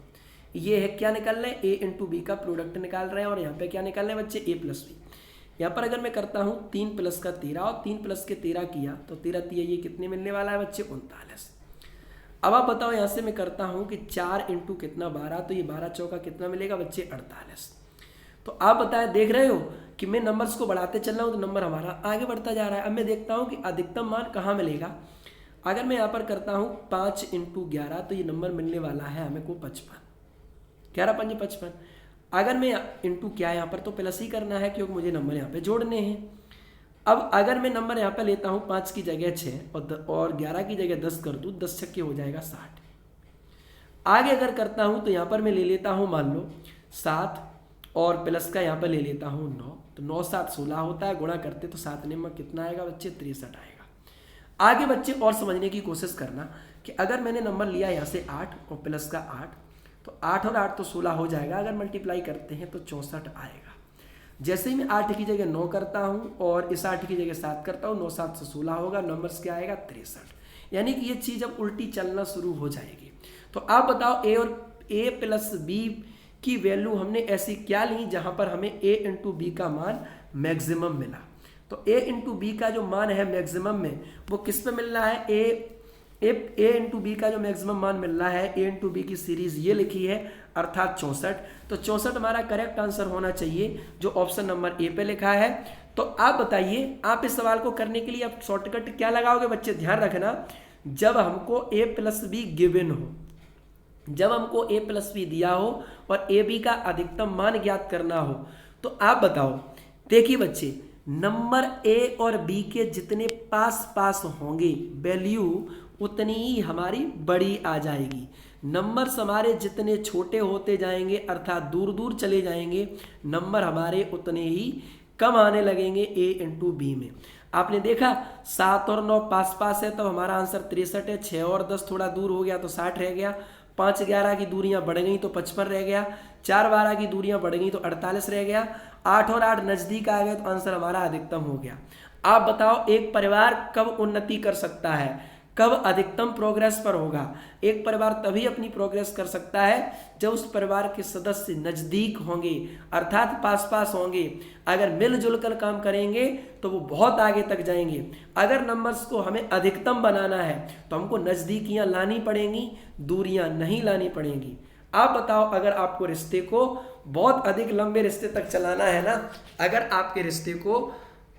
ये है क्या निकाल रहे हैं, ए इंटू बी का प्रोडक्ट निकाल रहे हैं और यहाँ पे क्या निकाल रहे हैं बच्चे, ए प्लस बी। यहाँ पर अगर मैं करता हूँ 3 प्लस का 13 और 3 प्लस के 13 किया तो 13 3 ये कितने मिलने वाला है बच्चे 39। अब आप बताओ यहाँ से मैं करता हूँ कि 4 इंटू कितना 12, तो ये 12 चौका कितना मिलेगा बच्चे 48। तो आप बताएं, देख रहे हो कि मैं नंबर्स को बढ़ाते चल रहा हूँ तो नंबर हमारा आगे बढ़ता जा रहा है। अब मैं देखता हूँ कि अधिकतम मान कहाँ मिलेगा। अगर मैं यहाँ पर करता हूँ 5 इंटू 11 तो ये नंबर मिलने वाला है हमें को 55, 11 पंजे 55। अगर मैं इंटू क्या यहाँ पर तो प्लस ही करना है क्योंकि मुझे नंबर यहाँ पे जोड़ने हैं। अब अगर मैं नंबर यहाँ पे लेता हूँ 5 की जगह 6 और 11 की जगह 10 कर दूँ, 10 छक्के हो जाएगा 60। आगे अगर करता हूँ तो यहाँ पर मैं ले लेता हूँ मान लो 7 और प्लस का यहाँ पर ले लेता हूँ 9, तो 9 7 16 होता है, गुणा करते तो 7 में कितना आएगा बच्चे 63 आएगा। आगे बच्चे और समझने की कोशिश करना कि अगर मैंने नंबर लिया यहाँ से 8 और प्लस का 8, तो 8 और 8 तो 16 हो जाएगा। अगर मल्टीप्लाई करते हैं तो 64 आएगा। जैसे ही मैं 8 की जगह 9 करता हूँ और इस 8 की जगह 7 करता हूँ, 9 7 से 16 होगा, नंबर्स क्या आएगा 63। यानी कि ये चीज़ अब उल्टी चलना शुरू हो जाएगी। तो आप बताओ ए और ए प्लस बी की वैल्यू हमने ऐसी क्या ली जहाँ पर हमें ए इंटू बी का मान मैक्सिमम मिला। तो ए इंटू बी का जो मान है मैक्सिमम में वो किस पे मिल रहा है, ए इंटू बी का जो मैक्सिमम मान मिल रहा है, ए इंटू बी की सीरीज ये लिखी है अर्थात 64। तो 64 हमारा करेक्ट आंसर होना चाहिए जो ऑप्शन नंबर ए पे लिखा है। तो आप बताइए, आप इस सवाल को करने के लिए आप शॉर्टकट क्या लगाओगे बच्चे, ध्यान रखना। जब हमको ए प्लस बी गिवन हो, जब हमको ए प्लस बी दिया हो और ए बी का अधिकतम मान ज्ञात करना हो, तो आप बताओ। देखिए बच्चे, नंबर ए और बी के जितने पास पास होंगे वैल्यू उतनी ही हमारी बड़ी आ जाएगी। नंबर्स हमारे जितने छोटे होते जाएंगे अर्थात दूर दूर चले जाएंगे, नंबर हमारे उतने ही कम आने लगेंगे ए इंटू बी में। आपने देखा 7 और 9 पास पास है तो हमारा आंसर 63 है। 6 और 10 थोड़ा दूर हो गया तो 60 रह गया। 5 11 की दूरियां बढ़ गई तो 55 रह गया। 4 12 की दूरियां बढ़ गई तो 48 रह गया। 8 और 8 नजदीक आ गए तो आंसर हमारा अधिकतम हो गया। आप बताओ, एक परिवार कब उन्नति कर सकता है, कब अधिकतम प्रोग्रेस पर होगा? एक परिवार तभी अपनी प्रोग्रेस कर सकता है जब उस परिवार के सदस्य नजदीक होंगे अर्थात पास पास होंगे। अगर मिलजुल कर काम करेंगे तो वो बहुत आगे तक जाएंगे। अगर नंबर्स को हमें अधिकतम बनाना है तो हमको नजदीकियां लानी पड़ेंगी, दूरियां नहीं लानी पड़ेंगी। आप बताओ, अगर आपको रिश्ते को बहुत अधिक लंबे रिश्ते तक चलाना है ना, अगर आपके रिश्ते को,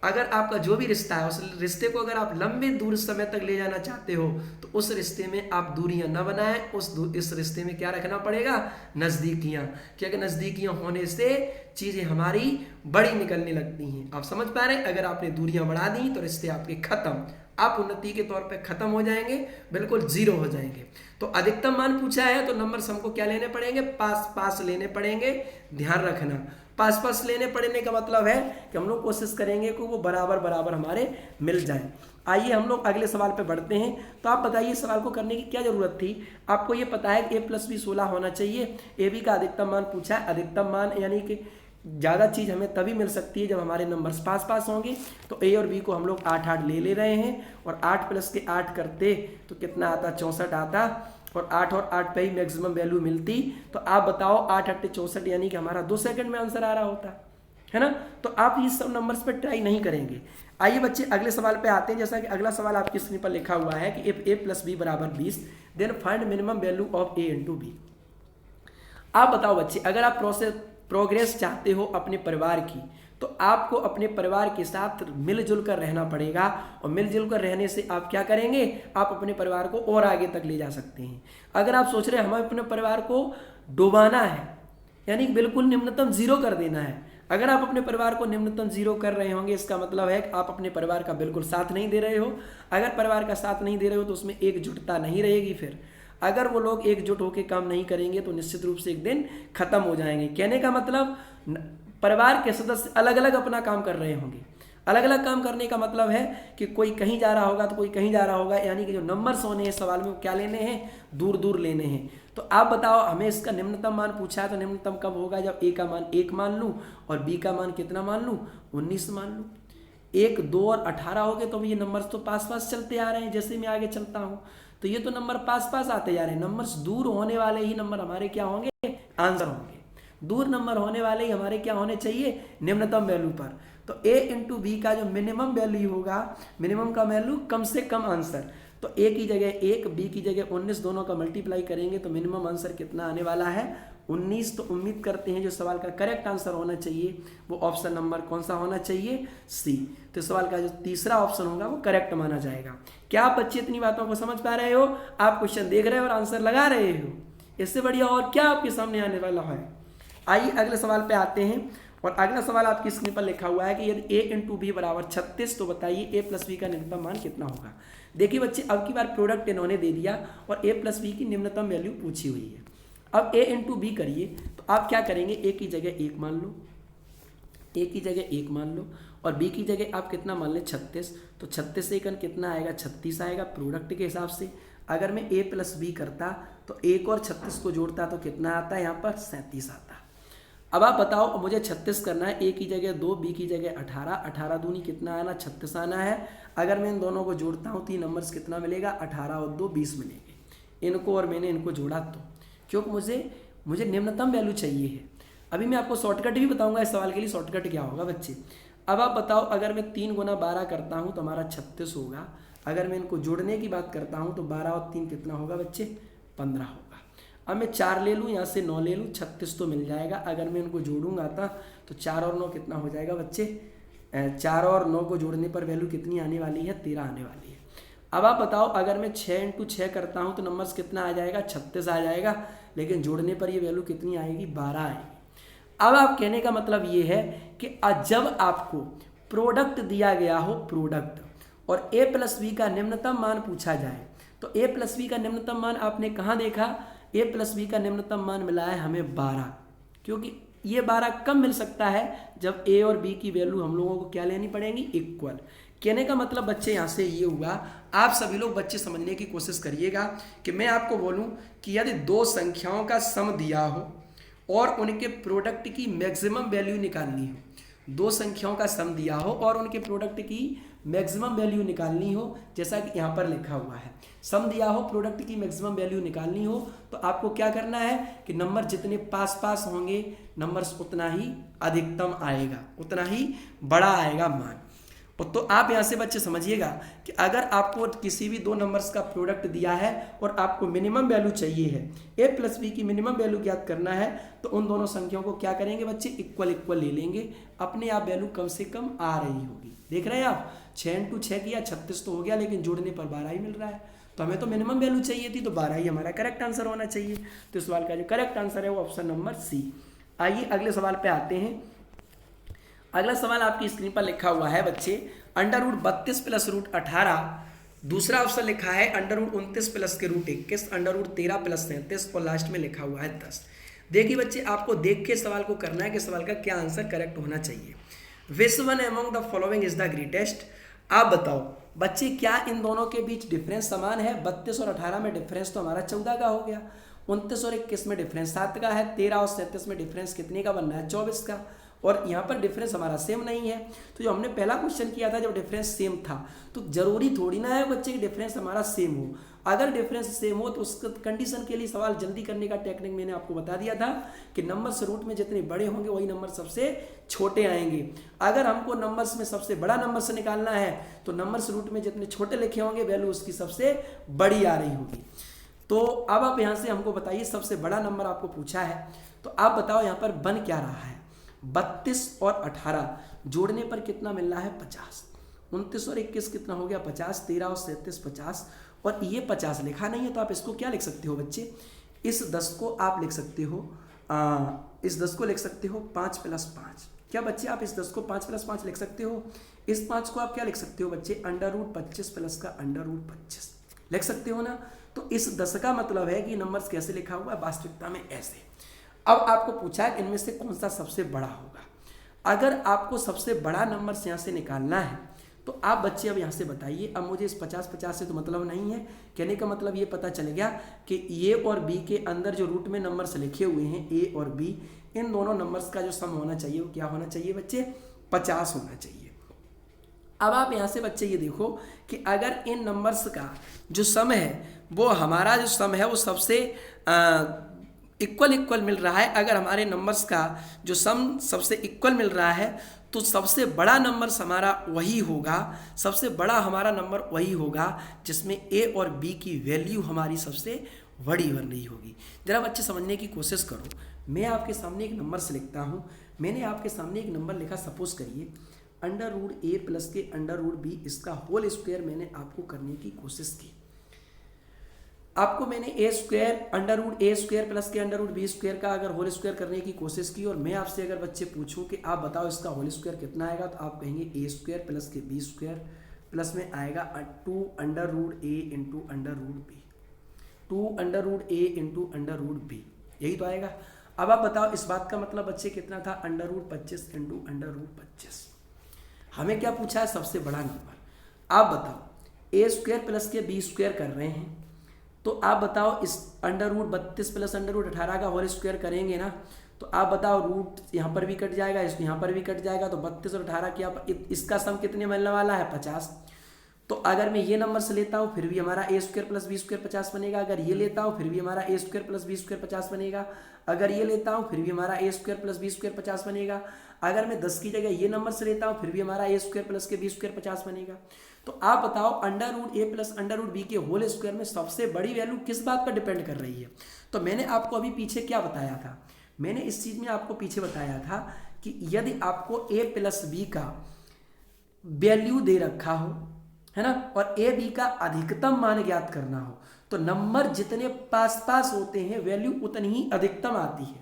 अगर आपका जो भी रिश्ता है उस रिश्ते को अगर आप लंबे दूर समय तक ले जाना चाहते हो तो उस रिश्ते में आप दूरियां न बनाएं। इस रिश्ते में क्या रखना पड़ेगा, नज़दीकियां। क्योंकि नज़दीकियां होने से चीज़ें हमारी बड़ी निकलने लगती हैं। आप समझ पा रहे हैं, अगर आपने दूरियां बढ़ा दी तो रिश्ते आपके खत्म, आप उन्नति के तौर पे खत्म हो जाएंगे, बिल्कुल जीरो हो जाएंगे। तो अधिकतम मान पूछा है तो नंबर्स हमको क्या लेने पड़ेंगे, पास पास लेने पड़ेंगे। ध्यान रखना, पास पास लेने पड़ने का मतलब है कि हम लोग कोशिश करेंगे कि वो बराबर बराबर हमारे मिल जाए। आइए हम लोग अगले सवाल पे बढ़ते हैं। तो आप बताइए, सवाल को करने की क्या जरूरत थी? आपको ये पता है कि ए प्लस बी 16 होना चाहिए। ए बी का अधिकतम मान पूछा है। अधिकतम मान यानी कि ज़्यादा चीज़ हमें तभी मिल सकती है जब हमारे नंबर्स पास पास होंगे। तो ए और बी को हम लोग 8 8 ले रहे हैं और 8 प्लस के 8 करते तो कितना आता, 64 आता। और 8 और 8 पे ही मैक्सिमम वैल्यू मिलती। तो आप बताओ 8 8 64 यानी कि हमारा 2 सेकंड में आंसर आ रहा होता है ना। तो आप ये सब नंबर्स पे ट्राई नहीं करेंगे। आइए बच्चे अगले सवाल पे आते हैं। जैसा कि अगला सवाल आपकी स्क्रीन पर लिखा हुआ है कि इफ ए प्लस बी बराबर 20 then find minimum value of A into B. आप बताओ बच्चे, अगर आप प्रोग्रेस चाहते हो अपने परिवार की तो आपको अपने परिवार के साथ मिलजुल कर रहना पड़ेगा। और मिलजुल कर रहने से आप क्या करेंगे, आप अपने परिवार को और आगे तक ले जा सकते हैं। अगर आप सोच रहे हैं हमें अपने परिवार को डुबाना है यानी बिल्कुल निम्नतम जीरो कर देना है, अगर आप अपने परिवार को निम्नतम जीरो कर रहे होंगे इसका मतलब है कि आप अपने परिवार का बिल्कुल साथ नहीं दे रहे हो। अगर परिवार का साथ नहीं दे रहे हो तो उसमें एकजुटता नहीं रहेगी। फिर अगर वो लोग एकजुट होकर काम नहीं करेंगे तो निश्चित रूप से एक दिन खत्म हो जाएंगे। कहने का मतलब परिवार के सदस्य अलग अलग अपना काम कर रहे होंगे। अलग अलग काम करने का मतलब है कि कोई कहीं जा रहा होगा तो कोई कहीं जा रहा होगा, यानी कि जो नंबर्स होने हैं सवाल में वो क्या लेने हैं, दूर दूर लेने हैं। तो आप बताओ, हमें इसका निम्नतम मान पूछा है तो निम्नतम कब होगा, जब ए का मान 1 मान लूँ और बी का मान कितना मान लूँ, 19 मान लूँ। 1 2 और 18 हो गए तो ये नंबर्स तो पास पास चलते आ रहे हैं। जैसे मैं आगे चलता हूँ तो ये तो नंबर पास पास आते जा रहे हैं। नंबर्स दूर होने वाले ही नंबर हमारे क्या होंगे, आंसर होंगे। दूर नंबर होने वाले ही हमारे क्या होने चाहिए, निम्नतम वैल्यू पर। तो तो a इंटू बी का जो मिनिमम वैल्यू होगा, मिनिमम का वैल्यू कम से कम आंसर, तो a की जगह 1, b की जगह 19, दोनों का मल्टीप्लाई करेंगे तो मिनिमम आंसर कितना आने वाला है 19। तो उम्मीद करते हैं जो सवाल का करेक्ट आंसर होना चाहिए वो ऑप्शन नंबर कौन सा होना चाहिए, सी। तो सवाल का जो तीसरा ऑप्शन होगा वो करेक्ट माना जाएगा। क्या आप बच्चे इतनी बातों को समझ पा रहे हो? आप क्वेश्चन देख रहे हो और आंसर लगा रहे हो, इससे बढ़िया और क्या आपके सामने आने वाला है। आइए अगले सवाल पे आते हैं, और अगला सवाल आपकी स्क्रीन पर लिखा हुआ है कि यदि a इंटू बी बराबर 36 तो बताइए a प्लस बी का न्यूनतम मान कितना होगा। देखिए बच्चे, अब की बार प्रोडक्ट इन्होंने दे दिया और a प्लस बी की निम्नतम वैल्यू पूछी हुई है। अब a इंटू बी करिए तो आप क्या करेंगे, a की जगह 1 मान लो, a की जगह 1 मान लो, और b की जगह आप कितना मान लें 36। तो 36 से कन कितना आएगा, 36 आएगा प्रोडक्ट के हिसाब से। अगर मैं a प्लस बी करता तो 1 और 36 को जोड़ता तो कितना आता है, यहाँ पर 37 आता। अब आप बताओ, मुझे 36 करना है, a की जगह 2, b की जगह 18, 18 दूनी कितना आना, 36 आना है। अगर मैं इन दोनों को जोड़ता हूँ 3 नंबर्स कितना मिलेगा, 18 और 2 20 मिलेंगे। इनको और मैंने इनको जोड़ा तो, क्योंकि मुझे निम्नतम वैल्यू चाहिए है। अभी मैं आपको शॉर्टकट भी बताऊंगा इस सवाल के लिए, शॉर्टकट क्या होगा बच्चे। अब आप बताओ, अगर मैं 3 गुना 12 करता हूँ तो हमारा 36 होगा। अगर मैं इनको जोड़ने की बात करता हूँ तो 12 और 3 कितना होगा बच्चे, 15 होगा। अब मैं 4 ले लूँ, यहाँ से 9 ले लूँ, 36 तो मिल जाएगा। अगर मैं इनको जोड़ूंगा तो 4 और 9 कितना हो जाएगा बच्चे, 4 और 9 को जोड़ने पर वैल्यू कितनी आने वाली है, 13 आने वाली है। अब आप बताओ, अगर मैं 6 इंटू 6 करता हूँ तो नंबर्स कितना आ जाएगा, 36 आ जाएगा, लेकिन जोड़ने पर ये वैल्यू कितनी आएगी, 12 आएगी। अब आप कहने का मतलब ये है कि जब आपको प्रोडक्ट दिया गया हो, प्रोडक्ट, और a प्लस बी का निम्नतम मान पूछा जाए, तो a प्लस बी का निम्नतम मान आपने कहाँ देखा, a प्लस बी का निम्नतम मान मिला है हमें 12, क्योंकि ये 12 कब मिल सकता है, जब a और b की वैल्यू हम लोगों को क्या लेनी पड़ेगी, इक्वल। कहने का मतलब बच्चे यहाँ से ये हुआ, आप सभी लोग बच्चे समझने की कोशिश करिएगा कि मैं आपको बोलूँ कि यदि 2 संख्याओं का सम दिया हो और उनके प्रोडक्ट की मैक्सिमम वैल्यू निकालनी हो, 2 संख्याओं का सम दिया हो और उनके प्रोडक्ट की मैक्सिमम वैल्यू निकालनी हो, जैसा कि यहाँ पर लिखा हुआ है, सम दिया हो, प्रोडक्ट की मैक्सिमम वैल्यू निकालनी हो, तो आपको क्या करना है कि नंबर जितने पास पास होंगे, नंबर्स उतना ही अधिकतम आएगा, उतना ही बड़ा आएगा मान। तो आप यहाँ से बच्चे समझिएगा कि अगर आपको किसी भी 2 नंबर्स का प्रोडक्ट दिया है और आपको मिनिमम वैल्यू चाहिए है, a प्लस बी की मिनिमम वैल्यू ज्ञात करना है, तो उन दोनों संख्याओं को क्या करेंगे बच्चे, इक्वल ले लेंगे, अपने आप वैल्यू कम से कम आ रही होगी। देख रहे हैं आप, 6 इंटू 6 किया, 36 तो हो गया, लेकिन जोड़ने पर 12 ही मिल रहा है, तो हमें तो मिनिमम वैल्यू चाहिए थी, तो 12 ही हमारा करेक्ट आंसर होना चाहिए। तो इस सवाल का जो करेक्ट आंसर है वो ऑप्शन नंबर सी। आइए अगले सवाल पे आते हैं। अगला सवाल आपकी स्क्रीन पर लिखा हुआ है बच्चे, √32 प्लस √18। दूसरा ऑप्शन लिखा है √29 प्लस के √21, √13 प्लस 37, और लास्ट में लिखा हुआ है 10। देखिए बच्चे, आपको देख के सवाल को करना है कि सवाल का क्या आंसर करेक्ट होना चाहिए। Which one among the following is the greatest. आप बताओ बच्चे, क्या इन दोनों के बीच डिफरेंस समान है। 32 और 18 में डिफरेंस तो हमारा 14 का हो गया, 29 और 21 में डिफरेंस 7 का है, 13 और 37 में डिफरेंस कितने का बनना है, 24 का, और यहाँ पर डिफरेंस हमारा सेम नहीं है। तो जो हमने पहला क्वेश्चन किया था जब डिफरेंस सेम था, तो जरूरी थोड़ी ना है बच्चे कि डिफरेंस हमारा सेम हो। अगर डिफरेंस सेम हो तो उस कंडीशन के लिए सवाल जल्दी करने का टेक्निक मैंने आपको बता दिया था कि नंबर्स रूट में जितने बड़े होंगे वही नंबर सबसे छोटे आएंगे। अगर हमको नंबर्स में सबसे बड़ा नंबर से निकालना है तो नंबर्स रूट में जितने छोटे लिखे होंगे वैल्यू उसकी सबसे बड़ी आ रही होगी। तो अब आप यहाँ से हमको बताइए, सबसे बड़ा नंबर आपको पूछा है, तो आप बताओ यहाँ पर बन क्या रहा है। 32 और 18 जोड़ने पर कितना मिल रहा है, 50। 29 और 21 कितना हो गया, 50। 13 और 37 50, और ये 50 लिखा नहीं है, तो आप इसको क्या लिख सकते हो बच्चे, इस 10 को आप लिख सकते हो, इस 10 को लिख सकते हो 5 + 5। क्या बच्चे, आप इस 10 को 5 + 5 लिख सकते हो। इस 5 को आप क्या लिख सकते हो बच्चे, √25 प्लस का √25 लिख सकते हो ना। तो इस 10 का मतलब है कि नंबर्स कैसे लिखा हुआ है, वास्तविकता में ऐसे। अब आपको पूछा है इनमें से कौन सा सबसे बड़ा होगा। अगर आपको सबसे बड़ा नंबर यहाँ से निकालना है तो आप बच्चे अब यहाँ से बताइए। अब मुझे इस 50-50 से तो मतलब नहीं है, कहने का मतलब ये पता चल गया कि ए और बी के अंदर जो रूट में नंबर्स लिखे हुए हैं ए और बी, इन दोनों नंबर्स का जो सम होना चाहिए वो क्या होना चाहिए बच्चे, 50 होना चाहिए। अब आप यहाँ से बच्चे ये देखो कि अगर इन नंबर्स का जो सम है वो हमारा जो सम है वो सबसे इक्वल मिल रहा है, अगर हमारे नंबर्स का जो सम सबसे इक्वल मिल रहा है तो सबसे बड़ा नंबर हमारा वही होगा, सबसे बड़ा हमारा नंबर वही होगा जिसमें ए और बी की वैल्यू हमारी सबसे बड़ी बन रही होगी। जरा बच्चे समझने की कोशिश करो। मैं आपके सामने एक नंबर से लिखता हूँ। मैंने आपके सामने एक नंबर लिखा, सपोज करिए अंडर रूट ए प्लस के अंडर रूट बी, इसका होल स्क्वायर मैंने आपको करने की कोशिश की। आपको मैंने ए स्क्वायर अंडर रूट ए स्क्वायर प्लस के अंडर रूट बी स्क्वायर का अगर होल स्क्वायर करने की कोशिश की, और मैं आपसे अगर बच्चे पूछूं कि आप बताओ इसका होल स्क्वायर कितना आएगा, तो आप कहेंगे ए स्क्वायर प्लस के बी स्क्वायर प्लस में आएगा 2 under root A into under root B, 2 under root A into under root B, यही तो आएगा। अब आप बताओ इस बात का मतलब बच्चे कितना था, under root 25 into under root 25। हमें क्या पूछा है, सबसे बड़ा नंबर। आप बताओ ए स्क्वायर प्लस के बी स्क्वायर कर रहे हैं, तो आप बताओ इस under root 32 plus under root 18 का होल स्क्वायर करेंगे ना, तो आप बताओ रूट यहाँ पर भी कट जाएगा, इस यहाँ पर भी कट जाएगा, तो 32 और 18 की इसका सम कितने मिलने वाला है, 50। तो अगर मैं ये नंबर से लेता हूँ फिर भी हमारा ए स्क्वायर प्लस बी स्क्वायर 50 बनेगा, अगर ये लेता हूँ फिर भी हमारा ए स्क्वायर प्लस बी स्क्वायर 50 बनेगा, अगर ये लेता हूँ फिर भी हमारा ए स्क्वायर प्लस बी स्क्वायर 50 बनेगा, अगर मैं 10 की जगह ये नंबर से लेता हूँ फिर भी हमारा ए स्क्वायर प्लस के बी स्क्वायर 50 बनेगा। तो आप बताओ अंडर रूट ए प्लस अंडर रूट बी के होल स्क्वायर में सबसे बड़ी वैल्यू किस बात पर डिपेंड कर रही है। तो मैंने आपको अभी पीछे क्या बताया था, मैंने इस चीज में आपको पीछे बताया था कि यदि आपको ए प्लस बी का वैल्यू दे रखा हो, है ना, और ए बी का अधिकतम मान ज्ञात करना हो, तो नंबर जितने पास पास होते हैं वैल्यू उतनी ही अधिकतम आती है।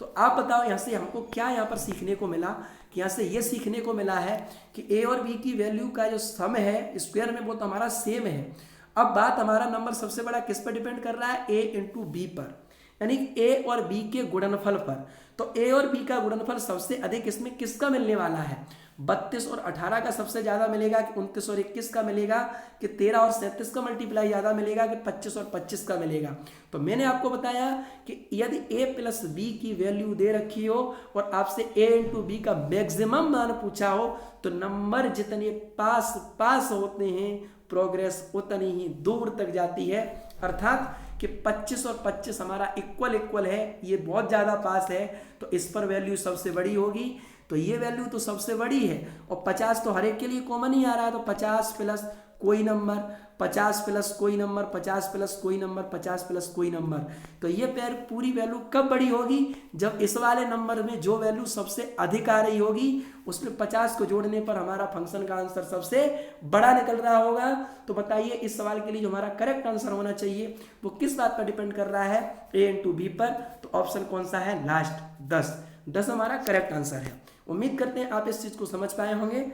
तो आप बताओ यहाँ से हमको क्या यहाँ पर सीखने को मिला, कि यहाँ से ये सीखने को मिला है कि ए और बी की वैल्यू का जो सम है स्क्वायर में वो तो हमारा सेम है। अब बात हमारा नंबर सबसे बड़ा किस पर डिपेंड कर रहा है, ए इंटू बी पर, यानी ए और बी के गुणनफल पर। तो ए और बी का गुणनफल सबसे अधिक इसमें किसका मिलने वाला है, 32 और 18 का सबसे ज्यादा मिलेगा कि 29 और 21 का मिलेगा, कि 13 और 37 का मल्टीप्लाई ज्यादा मिलेगा कि 25 और 25 का मिलेगा। तो मैंने आपको बताया कि यदि ए प्लस बी की वैल्यू दे रखी हो और आपसे ए इंटू बी का मैक्सिमम मान पूछा हो, तो नंबर जितने पास पास होते हैं प्रोग्रेस उतनी ही दूर तक जाती है। अर्थात कि 25 और 25 हमारा इक्वल है, ये बहुत ज़्यादा पास है, तो इस पर वैल्यू सबसे बड़ी होगी। तो ये वैल्यू तो सबसे बड़ी है, और 50 तो हर एक के लिए कॉमन ही आ रहा है, तो 50 प्लस कोई नंबर, 50 प्लस कोई नंबर, 50 प्लस कोई नंबर, 50 प्लस कोई नंबर। तो ये पूरी वैल्यू कब बड़ी होगी, जब इस वाले नंबर में जो वैल्यू सबसे अधिक आ रही होगी उसमें 50 को जोड़ने पर हमारा फंक्शन का आंसर सबसे बड़ा निकल रहा होगा। तो बताइए इस सवाल के लिए जो हमारा करेक्ट आंसर होना चाहिए वो किस बात पर डिपेंड कर रहा है, ए इंटू बी पर। तो ऑप्शन कौन सा है, लास्ट 10 हमारा करेक्ट आंसर है। उम्मीद करते हैं आप इस चीज को समझ पाए होंगे।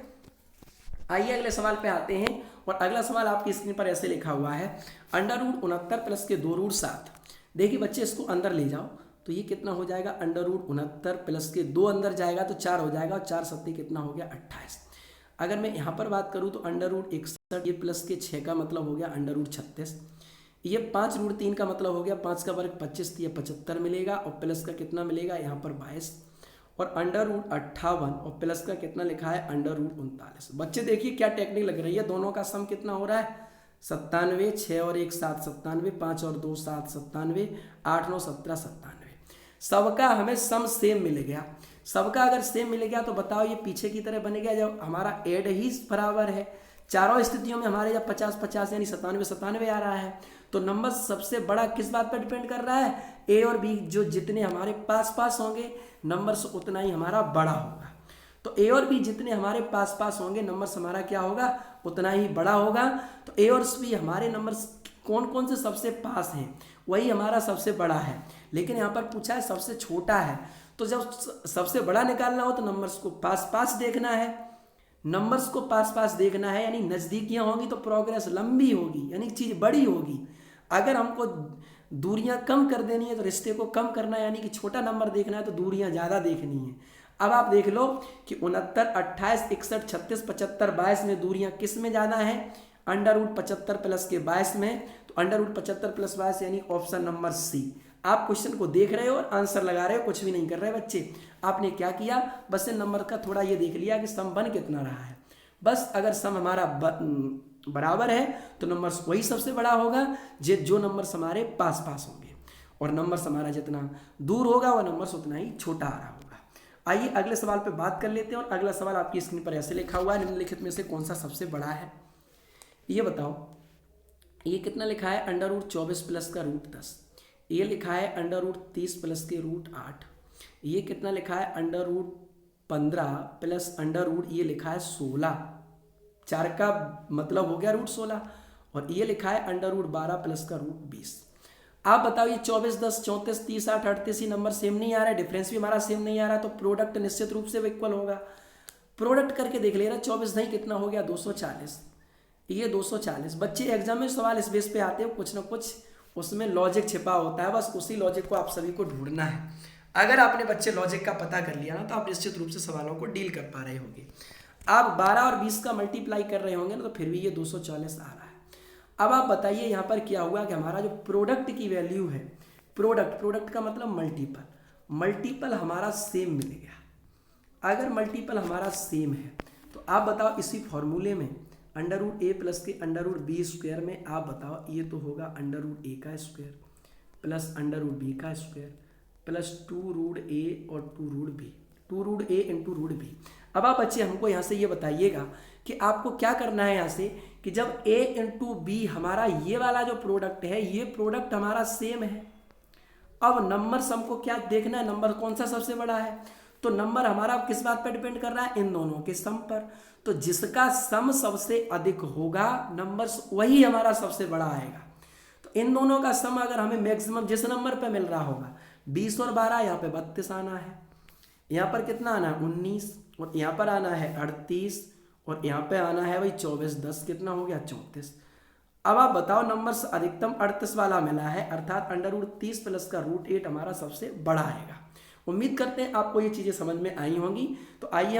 आइए अगले सवाल पे आते हैं, और अगला सवाल आपकी स्क्रीन पर ऐसे लिखा हुआ है, अंडर रूट 69 प्लस के 2 रूट 7। देखिए बच्चे इसको अंदर ले जाओ तो ये कितना हो जाएगा, अंडर रूट 69 प्लस के 2 अंदर जाएगा तो 4 हो जाएगा, और 4 सत्ते कितना हो गया, 28। अगर मैं यहाँ पर बात करूँ तो अंडर रूट 61, ये प्लस के 6 का मतलब हो गया अंडर रूट 36, ये 5 रूट 3 का मतलब हो गया 5 का वर्ग 25, ये 75 मिलेगा, और प्लस का कितना मिलेगा यहाँ पर 22, और अंडर रूट 58, और प्लस का कितना लिखा है, अंडर रूट 39। बच्चे देखिए क्या टेक्निक लग रही है, दोनों का सम कितना हो रहा है, 97, 6 और 1 7 97, 5 और 2 7 97, 8 9 17 97। सबका हमें सम सेम मिल गया। सबका अगर सेम मिल गया तो बताओ ये पीछे की तरह बन गया, जब हमारा एड ही बराबर है। चारों स्थितियों में हमारे जब 50-50 यानी 97-97 आ रहा है, तो नंबर सबसे बड़ा किस बात पर डिपेंड कर रहा है, ए और बी जो जितने हमारे पास पास होंगे नंबर्स उतना ही हमारा बड़ा होगा। तो ए और बी जितने हमारे पास पास होंगे नंबर्स हमारा क्या होगा, उतना ही बड़ा होगा। तो ए और बी हमारे नंबर्स कौन कौन से सबसे पास हैं, वही हमारा सबसे बड़ा है। लेकिन यहाँ पर पूछा है सबसे छोटा है, तो जब सबसे बड़ा निकालना हो तो नंबर्स को पास पास देखना है, नंबर्स को पास पास देखना है, यानी नज़दीकियाँ होंगी तो प्रोग्रेस लंबी होगी, यानी चीज़ बड़ी होगी। अगर हमको दूरियां कम कर देनी है तो रिश्ते को कम करना है, यानी कि छोटा नंबर देखना है तो दूरियां ज़्यादा देखनी है। अब आप देख लो कि 69, 28, 61, 36, 75, 22 में दूरियां किस में ज़्यादा है, अंडर रूट 75 प्लस के 22 में। तो अंडर रूट 75 प्लस 22 यानी ऑप्शन नंबर सी। आप क्वेश्चन को देख रहे हो और आंसर लगा रहे हो, कुछ भी नहीं कर रहे बच्चे। आपने क्या किया, बस इन नंबर का थोड़ा ये देख लिया कि सम बन कितना रहा है। बस अगर सम हमारा बराबर है तो नंबर वही सबसे बड़ा होगा जो नंबर्स हमारे पास पास होंगे, और नंबर्स हमारा जितना दूर होगा वह नंबर्स उतना ही छोटा आ रहा होगा। आइए अगले सवाल पे बात कर लेते हैं। और अगला सवाल आपकी स्क्रीन पर ऐसे लिखा हुआ है, निम्नलिखित में से कौन सा सबसे बड़ा है, ये बताओ। ये कितना लिखा है, √24 प्लस का √10। ये लिखा है √30 प्लस के √8। ये कितना लिखा है, √15 प्लस ये लिखा है 16। 4 का मतलब हो गया √16। और ये लिखा है √12 प्लस का √20। आप बताओ ये 24, 10, 34, 30, 8, 38 ही नंबर सेम नहीं आ रहा है, डिफरेंस भी हमारा सेम नहीं आ रहा, तो प्रोडक्ट निश्चित रूप से इक्वल होगा। प्रोडक्ट करके देख लेना, 24 नहीं कितना हो गया 240, ये 240। बच्चे एग्जाम में सवाल इस बेस पे आते हैं, कुछ ना कुछ उसमें लॉजिक छिपा होता है, बस उसी लॉजिक को आप सभी को ढूंढना है। अगर आपने बच्चे लॉजिक का पता कर लिया ना, तो आप निश्चित रूप से सवालों को डील कर पा रहे होंगे। आप 12 और 20 का मल्टीप्लाई कर रहे होंगे ना, तो फिर भी ये 240 आ रहा है। अब आप बताइए यहाँ पर क्या हुआ कि हमारा जो प्रोडक्ट की वैल्यू है, प्रोडक्ट का मतलब मल्टीपल हमारा सेम मिल गया। अगर मल्टीपल हमारा सेम है तो आप बताओ इसी फॉर्मूले में √a प्लस के √b स्क्वायर में आप बताओ ये तो होगा √a का स्क्वायर प्लस √b का स्क्वायर प्लस 2√a और 2√b, 2√a इंटू √b। अब आप बच्चे हमको यहाँ से ये बताइएगा कि आपको क्या करना है यहाँ से कि जब a इंटू बी हमारा ये वाला जो प्रोडक्ट है, ये प्रोडक्ट हमारा सेम है। अब नंबर हमको क्या देखना है, नंबर कौन सा सबसे बड़ा है, तो नंबर हमारा किस बात पर डिपेंड कर रहा है, इन दोनों के सम पर। तो जिसका सम सबसे अधिक होगा नंबर वही हमारा सबसे बड़ा आएगा। तो इन दोनों का सम अगर हमें मैक्सिमम जिस नंबर पे मिल रहा होगा 20 और 12, यहाँ पे 32 आना है, यहाँ पर कितना आना है 19, और यहाँ पर आना है 38, और यहाँ पे आना है भाई 24, 10 कितना हो गया 34। अब आप बताओ नंबर अधिकतम 38 वाला मिला है, अर्थात √30 प्लस का √8 हमारा सबसे बड़ा आएगा। उम्मीद करते हैं आपको ये चीज़ें समझ में आई होंगी। तो आइए